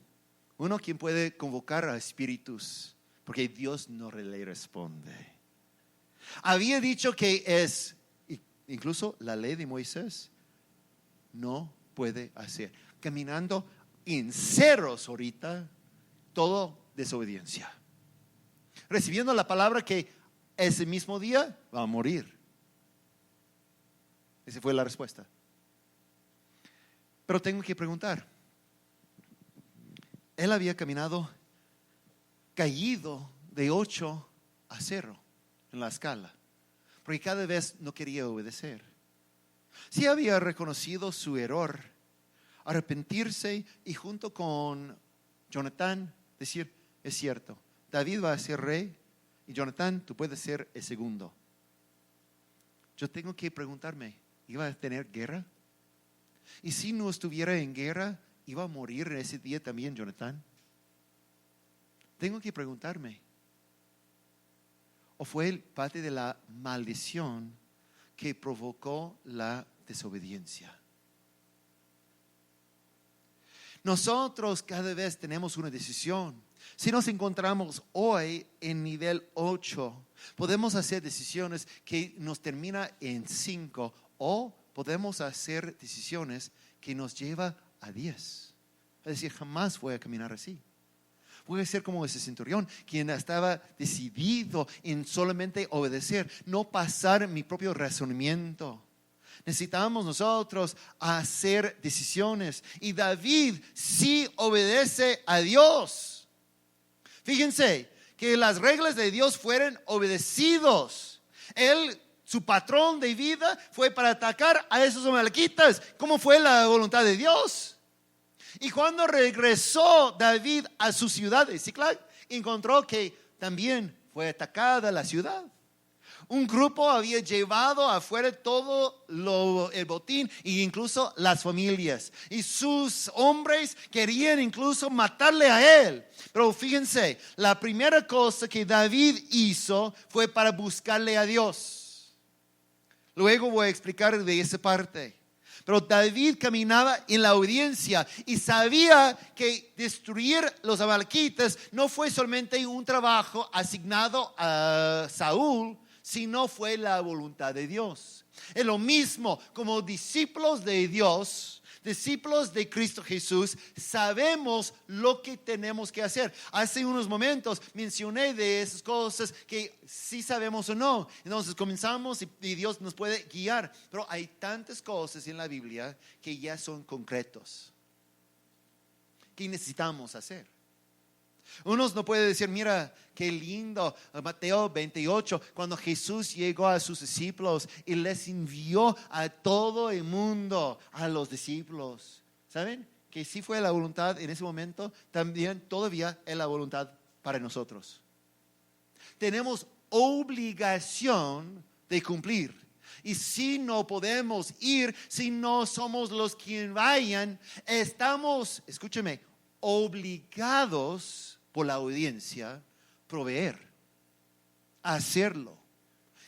uno quien puede convocar a espíritus, porque Dios no le responde. Había dicho que es, incluso la ley de Moisés no puede hacer. Caminando en ceros ahorita, todo desobediencia. Recibiendo la palabra que ese mismo día va a morir. Esa fue la respuesta. Pero tengo que preguntar. Él había caminado caído de 8 a 0 en la escala, porque cada vez no quería obedecer. Sí había reconocido su error, arrepentirse y junto con Jonatán decir: es cierto, David va a ser rey y Jonatán, tú puedes ser el segundo. Yo tengo que preguntarme, ¿iba a tener guerra? Y si no estuviera en guerra, ¿iba a morir en ese día también Jonatán? Tengo que preguntarme. ¿O fue parte de la maldición que provocó la desobediencia? Nosotros cada vez tenemos una decisión. Si nos encontramos hoy en nivel 8, podemos hacer decisiones que nos termina en 5, o podemos hacer decisiones que nos lleva a 10. Es decir, jamás voy a caminar así. Voy a ser como ese centurión, quien estaba decidido en solamente obedecer, no pasar mi propio razonamiento. Necesitamos nosotros hacer decisiones, y David sí obedece a Dios. Fíjense que las reglas de Dios fueron obedecidos. Su patrón de vida fue para atacar a esos amalequitas. ¿Cómo fue la voluntad de Dios? Y cuando regresó David a su ciudad de Ziklag, encontró que también fue atacada la ciudad. Un grupo había llevado afuera todo el botín e incluso las familias. Y sus hombres querían incluso matarle a él. Pero fíjense, la primera cosa que David hizo fue para buscarle a Dios. Luego voy a explicar de esa parte. Pero David caminaba en la obediencia y sabía que destruir los amalequitas no fue solamente un trabajo asignado a Saúl, sino fue la voluntad de Dios. Es lo mismo como discípulos de Dios, discípulos de Cristo Jesús, sabemos lo que tenemos que hacer. Hace unos momentos mencioné de esas cosas que sí sabemos o no. Entonces comenzamos y Dios nos puede guiar. Pero hay tantas cosas en la Biblia que ya son concretos, que necesitamos hacer. Unos no pueden decir: mira, qué lindo, Mateo 28, cuando Jesús llegó a sus discípulos y les envió a todo el mundo, a los discípulos. ¿Saben? Que sí fue la voluntad en ese momento, también todavía es la voluntad para nosotros. Tenemos obligación de cumplir. Y si no podemos ir, si no somos los que vayan, estamos, escúcheme, obligados por la audiencia proveer, hacerlo,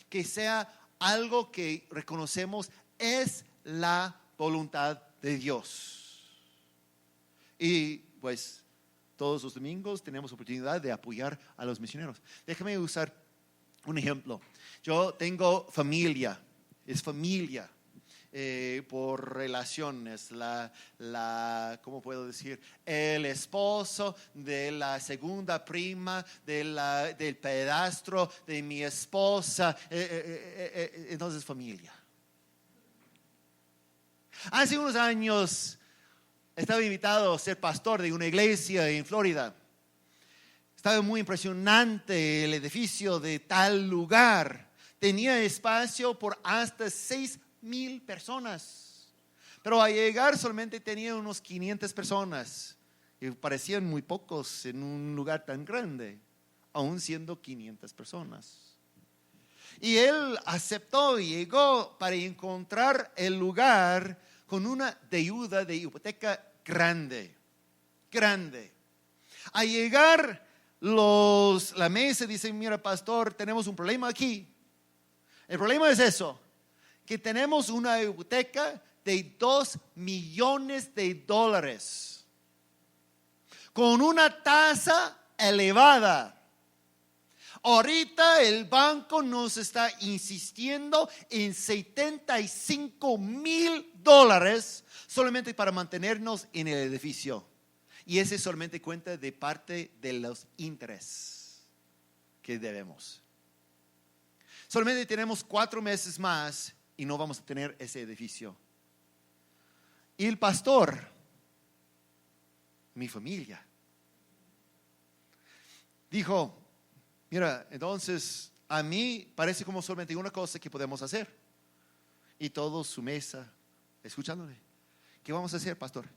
que sea algo que reconocemos es la voluntad de Dios. Y pues todos los domingos tenemos oportunidad de apoyar a los misioneros. Déjame usar un ejemplo. Yo tengo familia, es familia. Por relaciones, ¿cómo puedo decir? El esposo de la segunda prima, del pedastro de mi esposa, entonces familia. Hace unos años estaba invitado a ser pastor de una iglesia en Florida. Estaba muy impresionante el edificio de tal lugar. Tenía espacio por hasta 6,000 personas. Pero al llegar solamente tenía unos 500 personas. Y parecían muy pocos en un lugar tan grande, aún siendo 500 personas. Y él aceptó y llegó para encontrar el lugar con una deuda de hipoteca grande. Al llegar la mesa dicen, mira pastor, tenemos un problema aquí. El problema es eso, que tenemos una hipoteca de $2 millones con una tasa elevada. Ahorita el banco nos está insistiendo en $75,000 solamente para mantenernos en el edificio. Y ese solamente cuenta de parte de los intereses que debemos. Solamente tenemos 4 meses más y no vamos a tener ese edificio. Y el pastor, mi familia, dijo, mira, entonces a mí parece como solamente una cosa que podemos hacer. Y todos su mesa, escuchándole. ¿Qué vamos a hacer, pastor?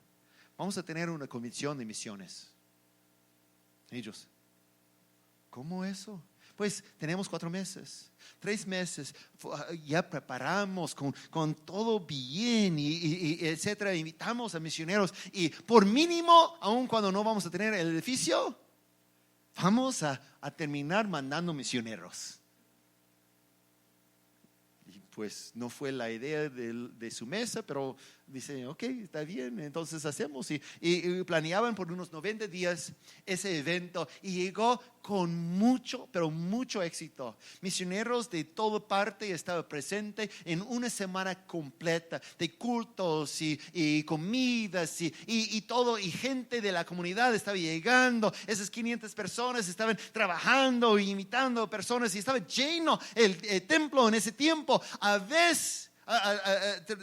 Vamos a tener una convención de misiones. Ellos, ¿cómo eso? Pues tenemos 4 meses, 3 meses, ya preparamos con todo bien y etcétera. Invitamos a misioneros y por mínimo, aun cuando no vamos a tener el edificio, vamos a terminar mandando misioneros. Y pues no fue la idea de su mesa, pero dice, ok, está bien, entonces hacemos. Y planeaban por unos 90 días ese evento y llegó con mucho, pero mucho éxito. Misioneros de toda parte estaban presentes en una semana completa de cultos y comidas y todo. Y gente de la comunidad estaba llegando. Esas 500 personas estaban trabajando y invitando personas y estaba lleno el templo en ese tiempo. A veces,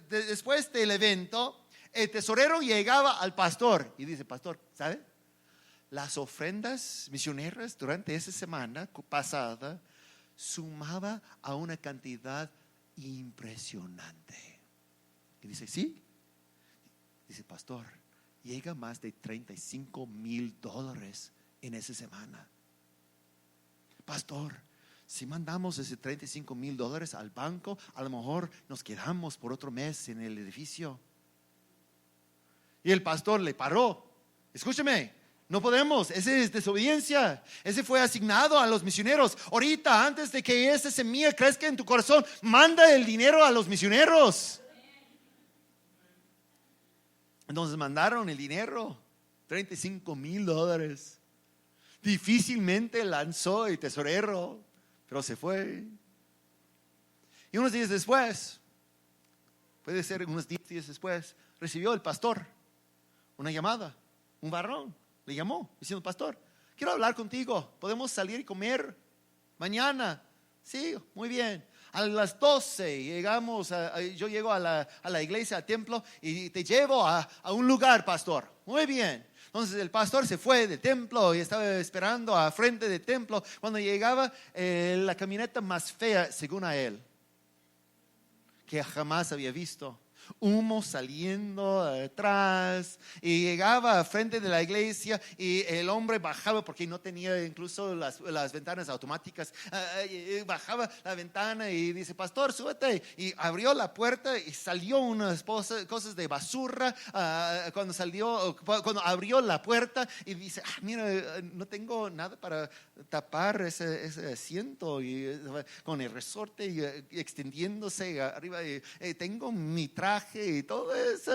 después del evento, el tesorero llegaba al pastor y dice, pastor, ¿sabe? Las ofrendas misioneras durante esa semana pasada sumaba a una cantidad impresionante. Y dice, ¿sí? Dice, pastor, llega más de $35,000 en esa semana. Pastor, si mandamos ese $35,000 al banco, a lo mejor nos quedamos por otro mes en el edificio. Y el pastor le paró. Escúcheme. No podemos, esa es desobediencia. Ese fue asignado a los misioneros. Ahorita, antes de que esa semilla crezca en tu corazón, manda el dinero a los misioneros. Entonces mandaron el dinero, $35,000. Difícilmente lanzó el tesorero, pero se fue. Y unos días después, puede ser unos 10 días después, recibió el pastor una llamada, un varón. Le llamó diciendo, pastor, quiero hablar contigo, podemos salir y comer mañana. Sí, muy bien. A las 12 llegamos, yo llego a la iglesia, al templo, y te llevo a un lugar, pastor. Muy bien. Entonces el pastor se fue del templo y estaba esperando a frente del templo. Cuando llegaba la camioneta más fea, según a él, que jamás había visto. humo saliendo atrás, y llegaba a frente de la iglesia y el hombre bajaba porque no tenía incluso las ventanas automáticas. Bajaba la ventana y dice: pastor, súbete, y abrió la puerta y salió unas cosas de basura. Cuando abrió la puerta y dice: mira, no tengo nada para tapar ese asiento, y con el resorte y extendiéndose arriba, tengo mi traje y todo eso,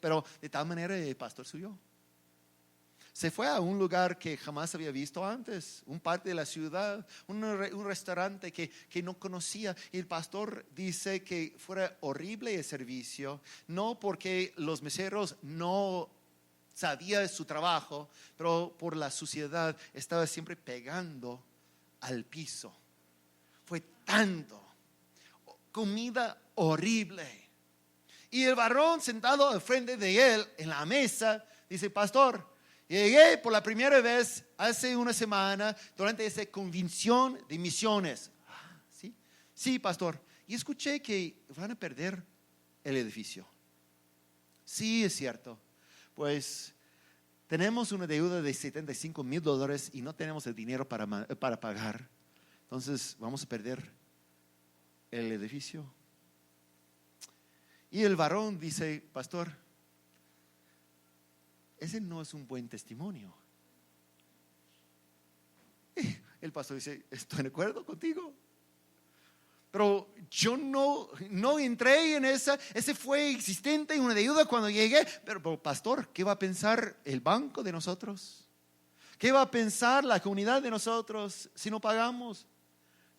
pero de tal manera el pastor subió. Se fue a un lugar que jamás había visto antes, un parte de la ciudad, un restaurante que no conocía. Y el pastor dice que fuera horrible el servicio, no porque los meseros no sabían su trabajo, pero por la suciedad, estaba siempre pegando al piso. Fue tanto, comida horrible. Y el varón sentado al frente de él en la mesa dice: pastor, llegué por la primera vez hace una semana durante esa convención de misiones. ¿Sí? Sí, pastor. Y escuché que van a perder el edificio. Sí, es cierto. Pues tenemos una deuda de $75,000 y no tenemos el dinero para pagar. Entonces vamos a perder el edificio. Y el varón dice: pastor, ese no es un buen testimonio. El pastor dice: estoy de acuerdo contigo, pero yo no entré en ese fue existente, una deuda cuando llegué. Pero pastor, ¿qué va a pensar el banco de nosotros? ¿Qué va a pensar la comunidad de nosotros si no pagamos?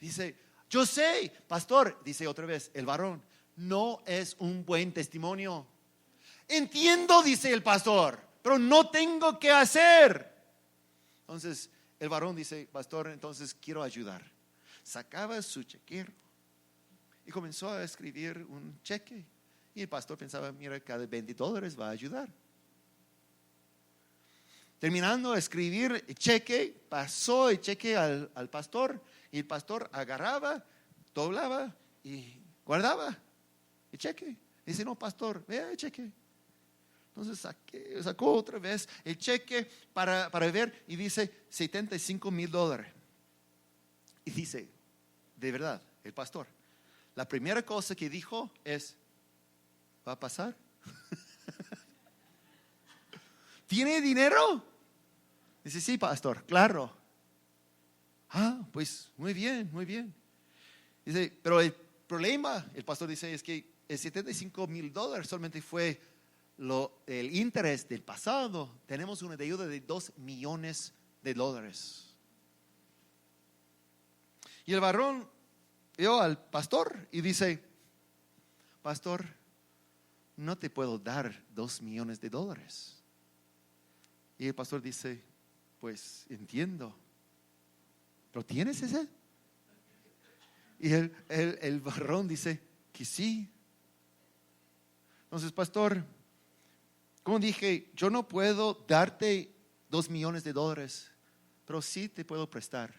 Dice: yo sé, pastor. Dice otra vez el varón: no es un buen testimonio. Entiendo, dice el pastor, pero no tengo que hacer. Entonces el varón dice: pastor, entonces quiero ayudar. Sacaba su chequero y comenzó a escribir un cheque. Y el pastor pensaba: mira, cada $20 va a ayudar. Terminando de escribir el cheque, pasó el cheque al pastor, y el pastor agarraba, doblaba y guardaba el cheque. Dice: no, pastor, vea el cheque. Entonces sacó otra vez el cheque para ver, y dice $75,000. Y dice: de verdad, el pastor, la primera cosa que dijo es: ¿va a pasar? ¿Tiene dinero? Dice: sí, pastor, claro. Pues muy bien, muy bien. Dice: pero el problema, el pastor dice, es que el $75,000 solamente fue el interés del pasado. Tenemos una deuda de $2 millones. Y el varón vio al pastor y dice: pastor, no te puedo dar $2 millones. Y el pastor dice: pues entiendo, ¿pero tienes ese? Y el varón dice que sí. Entonces: pastor, como dije, yo no puedo darte $2 millones, pero sí te puedo prestar.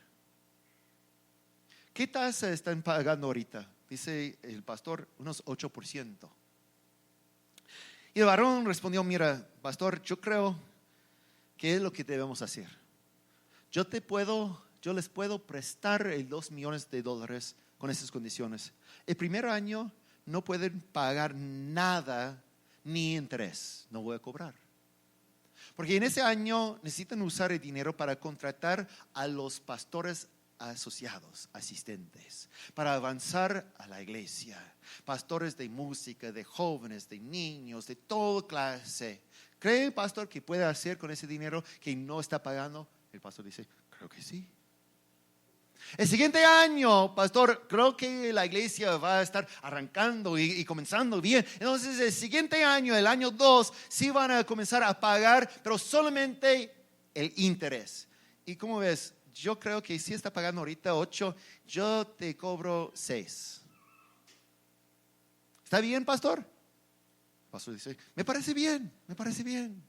¿Qué tasa están pagando ahorita? Dice el pastor: unos 8%. Y el varón respondió: mira, pastor, yo creo que es lo que debemos hacer. Yo les puedo prestar el $2 millones con esas condiciones. El primer año no pueden pagar nada, ni interés. No voy a cobrar, porque en ese año necesitan usar el dinero para contratar a los pastores asociados, asistentes, para avanzar a la iglesia. Pastores de música, de jóvenes, de niños, de toda clase. ¿Cree, pastor, que puede hacer con ese dinero que no está pagando? El pastor dice: creo que sí. El siguiente año, pastor, creo que la iglesia va a estar arrancando y comenzando bien. Entonces el siguiente año, el año 2, sí van a comenzar a pagar, pero solamente el interés. ¿Y cómo ves? Yo creo que si está pagando ahorita 8, yo te cobro 6. ¿Está bien, pastor? El pastor dice: me parece bien, me parece bien.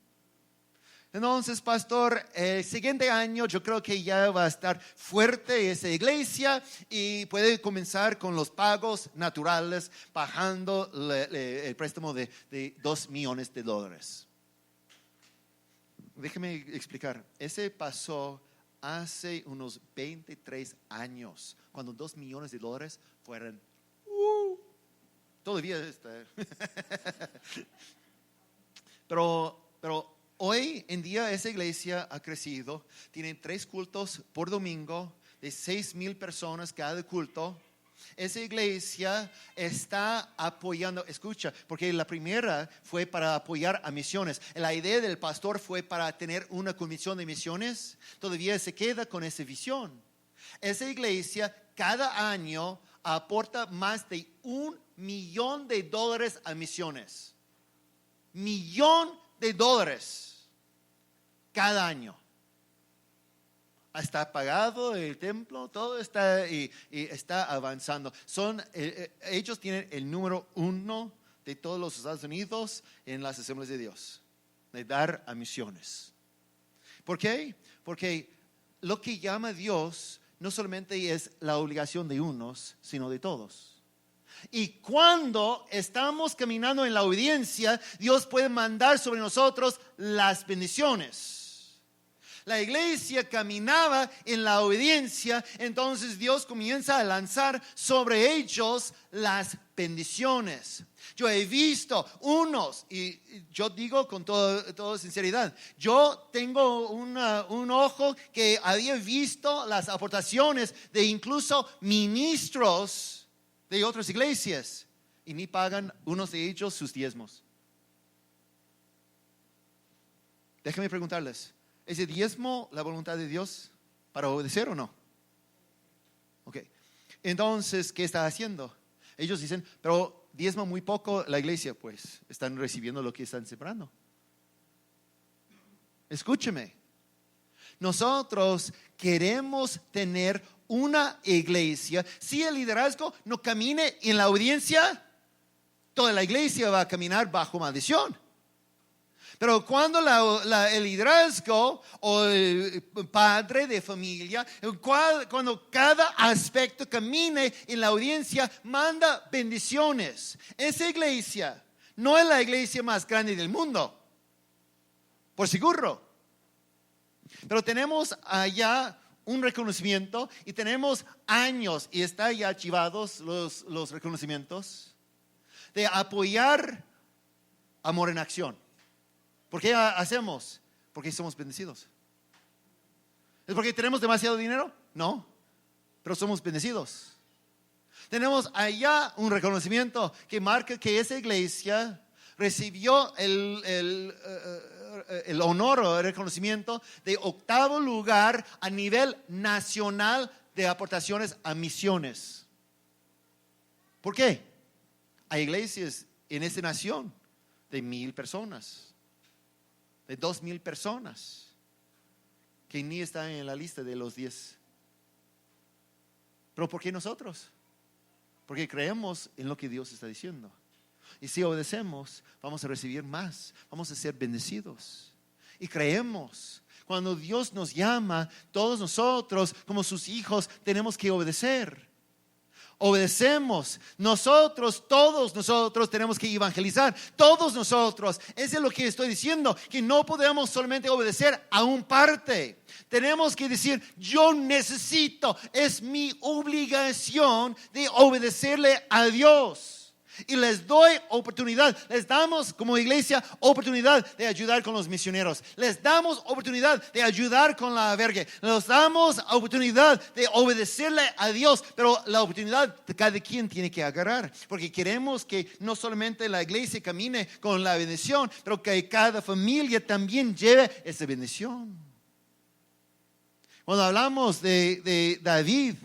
Entonces, pastor, el siguiente año yo creo que ya va a estar fuerte esa iglesia y puede comenzar con los pagos naturales, bajando el préstamo de $2 millones. Déjeme explicar. Ese pasó hace unos 23 años, cuando $2 millones fueran todavía está. pero hoy en día esa iglesia ha crecido. Tienen 3 cultos por domingo de 6,000 personas cada culto. Esa iglesia está apoyando, escucha, porque la primera fue para apoyar a misiones. La idea del pastor fue para tener una comisión de misiones. Todavía se queda con esa visión. Esa iglesia cada año aporta más de $1 millón a misiones. $1 millón cada año. Está pagado el templo, todo está y está avanzando. Ellos tienen el número 1 de todos los Estados Unidos en las Asambleas de Dios, de dar a misiones. ¿Por qué? Porque lo que llama Dios no solamente es la obligación de unos, sino de todos. Y cuando estamos caminando en la obediencia, Dios puede mandar sobre nosotros las bendiciones. La iglesia caminaba en la obediencia, entonces Dios comienza a lanzar sobre ellos las bendiciones. Yo he visto unos, y yo digo con toda sinceridad, yo tengo un ojo que había visto las aportaciones de incluso ministros de otras iglesias y ni pagan unos de ellos sus diezmos. Déjenme preguntarles, ¿es el diezmo la voluntad de Dios para obedecer o no? Ok, entonces, ¿qué está haciendo? Ellos dicen, pero diezma muy poco la iglesia, pues están recibiendo lo que están sembrando. Escúcheme, nosotros queremos tener una iglesia. Si el liderazgo no camine en la obediencia, toda la iglesia va a caminar bajo maldición. Pero cuando el liderazgo o el padre de familia, cuando cada aspecto camine en la audiencia, manda bendiciones. Esa iglesia no es la iglesia más grande del mundo, por seguro. Pero tenemos allá un reconocimiento y tenemos años, y está ya archivados los reconocimientos, de apoyar Amor en Acción. ¿Por qué hacemos? Porque somos bendecidos. ¿Es porque tenemos demasiado dinero? No, pero somos bendecidos. Tenemos allá un reconocimiento que marca que esa iglesia recibió el honor o el reconocimiento de 8º lugar a nivel nacional de aportaciones a misiones. ¿Por qué? Hay iglesias en esta nación de 1,000 personas. De 2,000 personas que ni están en la lista de los 10. ¿Pero por qué nosotros? Porque creemos en lo que Dios está diciendo. Y si obedecemos, vamos a recibir más, vamos a ser bendecidos. Y creemos, cuando Dios nos llama, todos nosotros como sus hijos tenemos que obedecer. Obedecemos, todos nosotros tenemos que evangelizar, todos nosotros. Eso es lo que estoy diciendo, que no podemos solamente obedecer a un parte. Tenemos que decir, yo necesito, es mi obligación de obedecerle a Dios. Y les doy oportunidad, les damos como iglesia oportunidad de ayudar con los misioneros. Les damos oportunidad de ayudar con la albergue. Les damos oportunidad de obedecerle a Dios. Pero la oportunidad cada quien tiene que agarrar. Porque queremos que no solamente la iglesia camine con la bendición, pero que cada familia también lleve esa bendición. Cuando hablamos de David,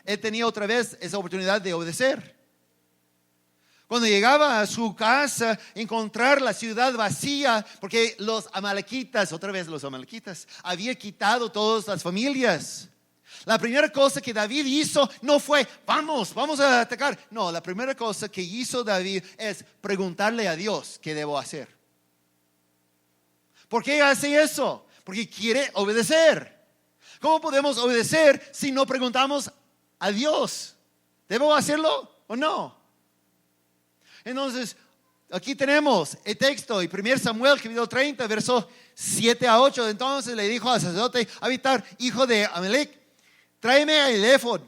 él tenía otra vez esa oportunidad de obedecer. Cuando llegaba a su casa, encontrar la ciudad vacía, porque los amalequitas, había quitado todas las familias. La primera cosa que David hizo no fue, vamos a atacar. No, la primera cosa que hizo David es preguntarle a Dios, ¿qué debo hacer? ¿Por qué hace eso? Porque quiere obedecer. ¿Cómo podemos obedecer si no preguntamos a Dios? ¿Debo hacerlo o no? Entonces, aquí tenemos el texto y 1 Samuel capítulo 30, versos 7 a 8. Entonces le dijo al sacerdote Abiatar, hijo de Amalek, tráeme el éfod.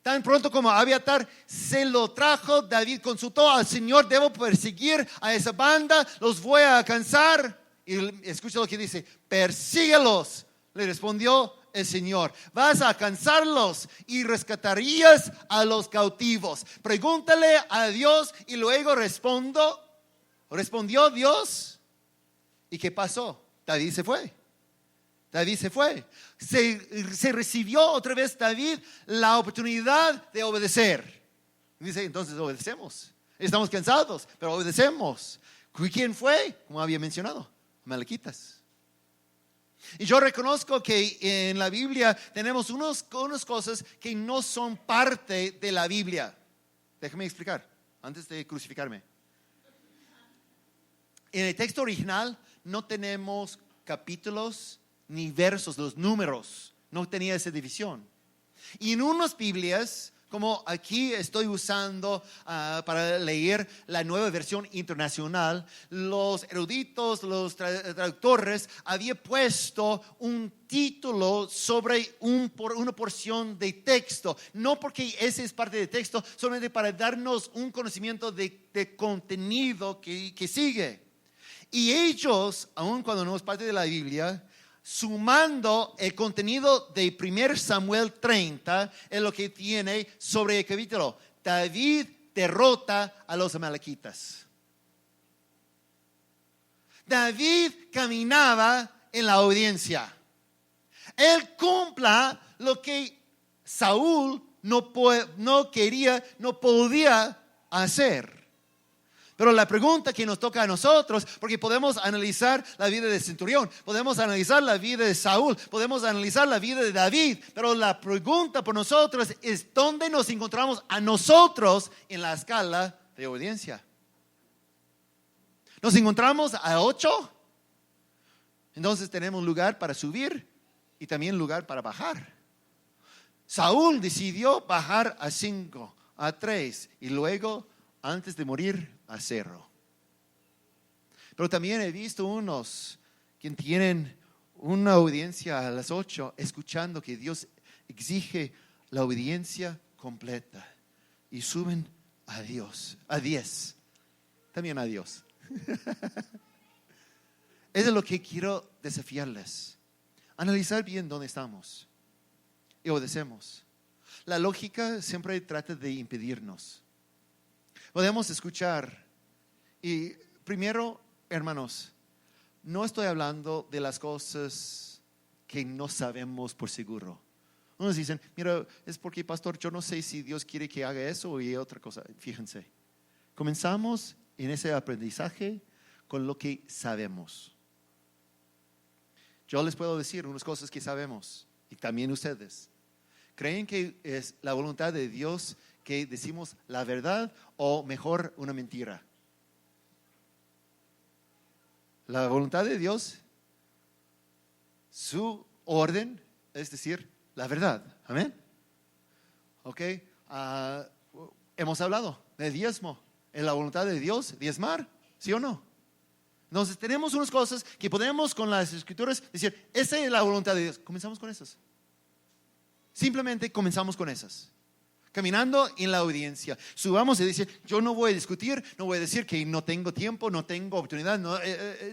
Tan pronto como Abiatar se lo trajo, David consultó al Señor, debo perseguir a esa banda, los voy a alcanzar. Y escucha lo que dice, persíguelos, le respondió el Señor, vas a alcanzarlos y rescatarías a los cautivos. Pregúntale a Dios y luego respondió Dios. ¿Y qué pasó? David se fue. Se recibió otra vez David la oportunidad de obedecer. Dice, entonces obedecemos. Estamos cansados, pero obedecemos. ¿Quién fue? Como había mencionado, Amalequitas. Y yo reconozco que en la Biblia tenemos unas cosas que no son parte de la Biblia. Déjame explicar, antes de crucificarme. En el texto original no tenemos capítulos ni versos, los números. No tenía esa división. Y en unas Biblias, como aquí estoy usando para leer la nueva versión internacional, los eruditos, los traductores habían puesto un título sobre una porción de texto. No porque ese es parte del texto, solamente para darnos un conocimiento de contenido que sigue. Y ellos, aun cuando no es parte de la Biblia, sumando el contenido de 1 Samuel 30 es lo que tiene sobre el capítulo. David derrota a los amalequitas. David caminaba en la obediencia. Él cumpla lo que Saúl no quería, no podía hacer. Pero la pregunta que nos toca a nosotros, porque podemos analizar la vida de Centurión, podemos analizar la vida de Saúl, podemos analizar la vida de David, pero la pregunta por nosotros es ¿dónde nos encontramos a nosotros en la escala de obediencia? ¿Nos encontramos a 8? Entonces tenemos lugar para subir y también lugar para bajar. Saúl decidió bajar a 5, a 3 y luego, antes de morir, a 0. Pero también he visto unos que tienen una obediencia a las 8, escuchando que Dios exige la obediencia completa y suben a Dios, a 10, también a Dios. Eso es lo que quiero desafiarles. Analizar bien dónde estamos y obedecemos. La lógica siempre trata de impedirnos. Podemos escuchar. Y primero, hermanos, no estoy hablando de las cosas que no sabemos por seguro. Unos dicen, mira, es porque pastor, yo no sé si Dios quiere que haga eso o otra cosa. Fíjense, comenzamos en ese aprendizaje con lo que sabemos. Yo les puedo decir unas cosas que sabemos y también ustedes. ¿Creen que es la voluntad de Dios que decimos la verdad o mejor una mentira? La voluntad de Dios, su orden, es decir, la verdad. Amén. Ok, hemos hablado de diezmo. ¿Es la voluntad de Dios diezmar? ¿Sí o no? Entonces tenemos unas cosas que podemos con las escrituras decir, esa es la voluntad de Dios. Comenzamos con esas. Simplemente comenzamos con esas. Caminando en la obediencia. Subamos y dice, yo no voy a discutir, no voy a decir que no tengo tiempo, no tengo oportunidad.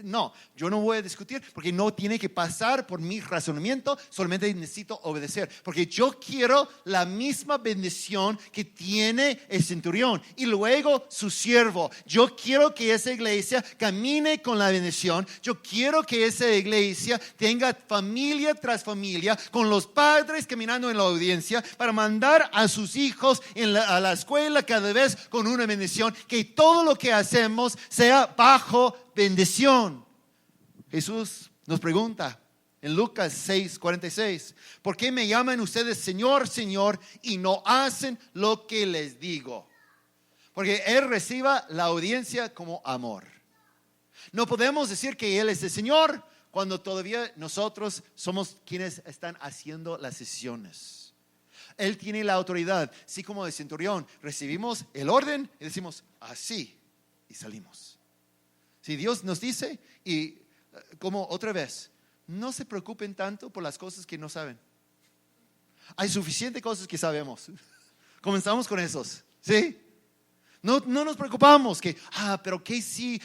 No, yo no voy a discutir porque no tiene que pasar por mi razonamiento, solamente necesito obedecer. Porque yo quiero la misma bendición que tiene el centurión y luego su siervo. Yo quiero que esa iglesia camine con la bendición. Yo quiero que esa iglesia tenga familia tras familia, con los padres caminando en la obediencia para mandar a sus hijos a la escuela cada vez con una bendición, que todo lo que hacemos sea bajo bendición. Jesús nos pregunta en Lucas 6:46, ¿por qué me llaman ustedes Señor, Señor y no hacen lo que les digo? Porque Él reciba la obediencia como amor. No podemos decir que Él es el Señor cuando todavía nosotros somos quienes están haciendo las decisiones. Él tiene la autoridad, así como el centurión. Recibimos el orden y decimos así y salimos. Si Dios nos dice, y como otra vez, no se preocupen tanto por las cosas que no saben. Hay suficientes cosas que sabemos. Comenzamos con esos, ¿sí? No nos preocupamos que, pero ¿qué si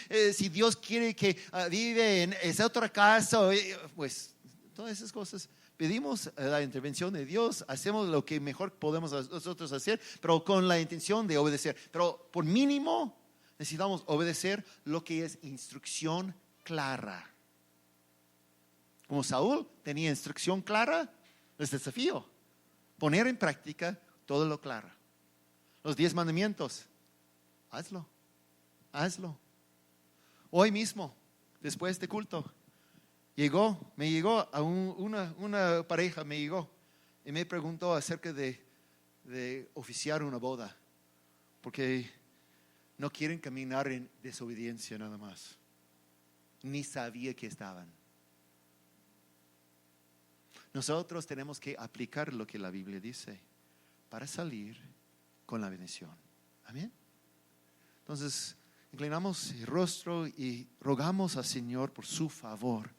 Dios quiere que vive en esa otra casa? Pues todas esas cosas. Pedimos la intervención de Dios, hacemos lo que mejor podemos nosotros hacer, pero con la intención de obedecer. Pero por mínimo necesitamos obedecer lo que es instrucción clara. Como Saúl tenía instrucción clara, les desafío poner en práctica todo lo claro. Los 10 mandamientos, hazlo. Hoy mismo, después de culto, me llegó a una pareja, y me preguntó acerca de oficiar una boda, porque no quieren caminar en desobediencia nada más. Ni sabía que estaban. Nosotros tenemos que aplicar lo que la Biblia dice para salir con la bendición. Amén. Entonces, inclinamos el rostro y rogamos al Señor por su favor.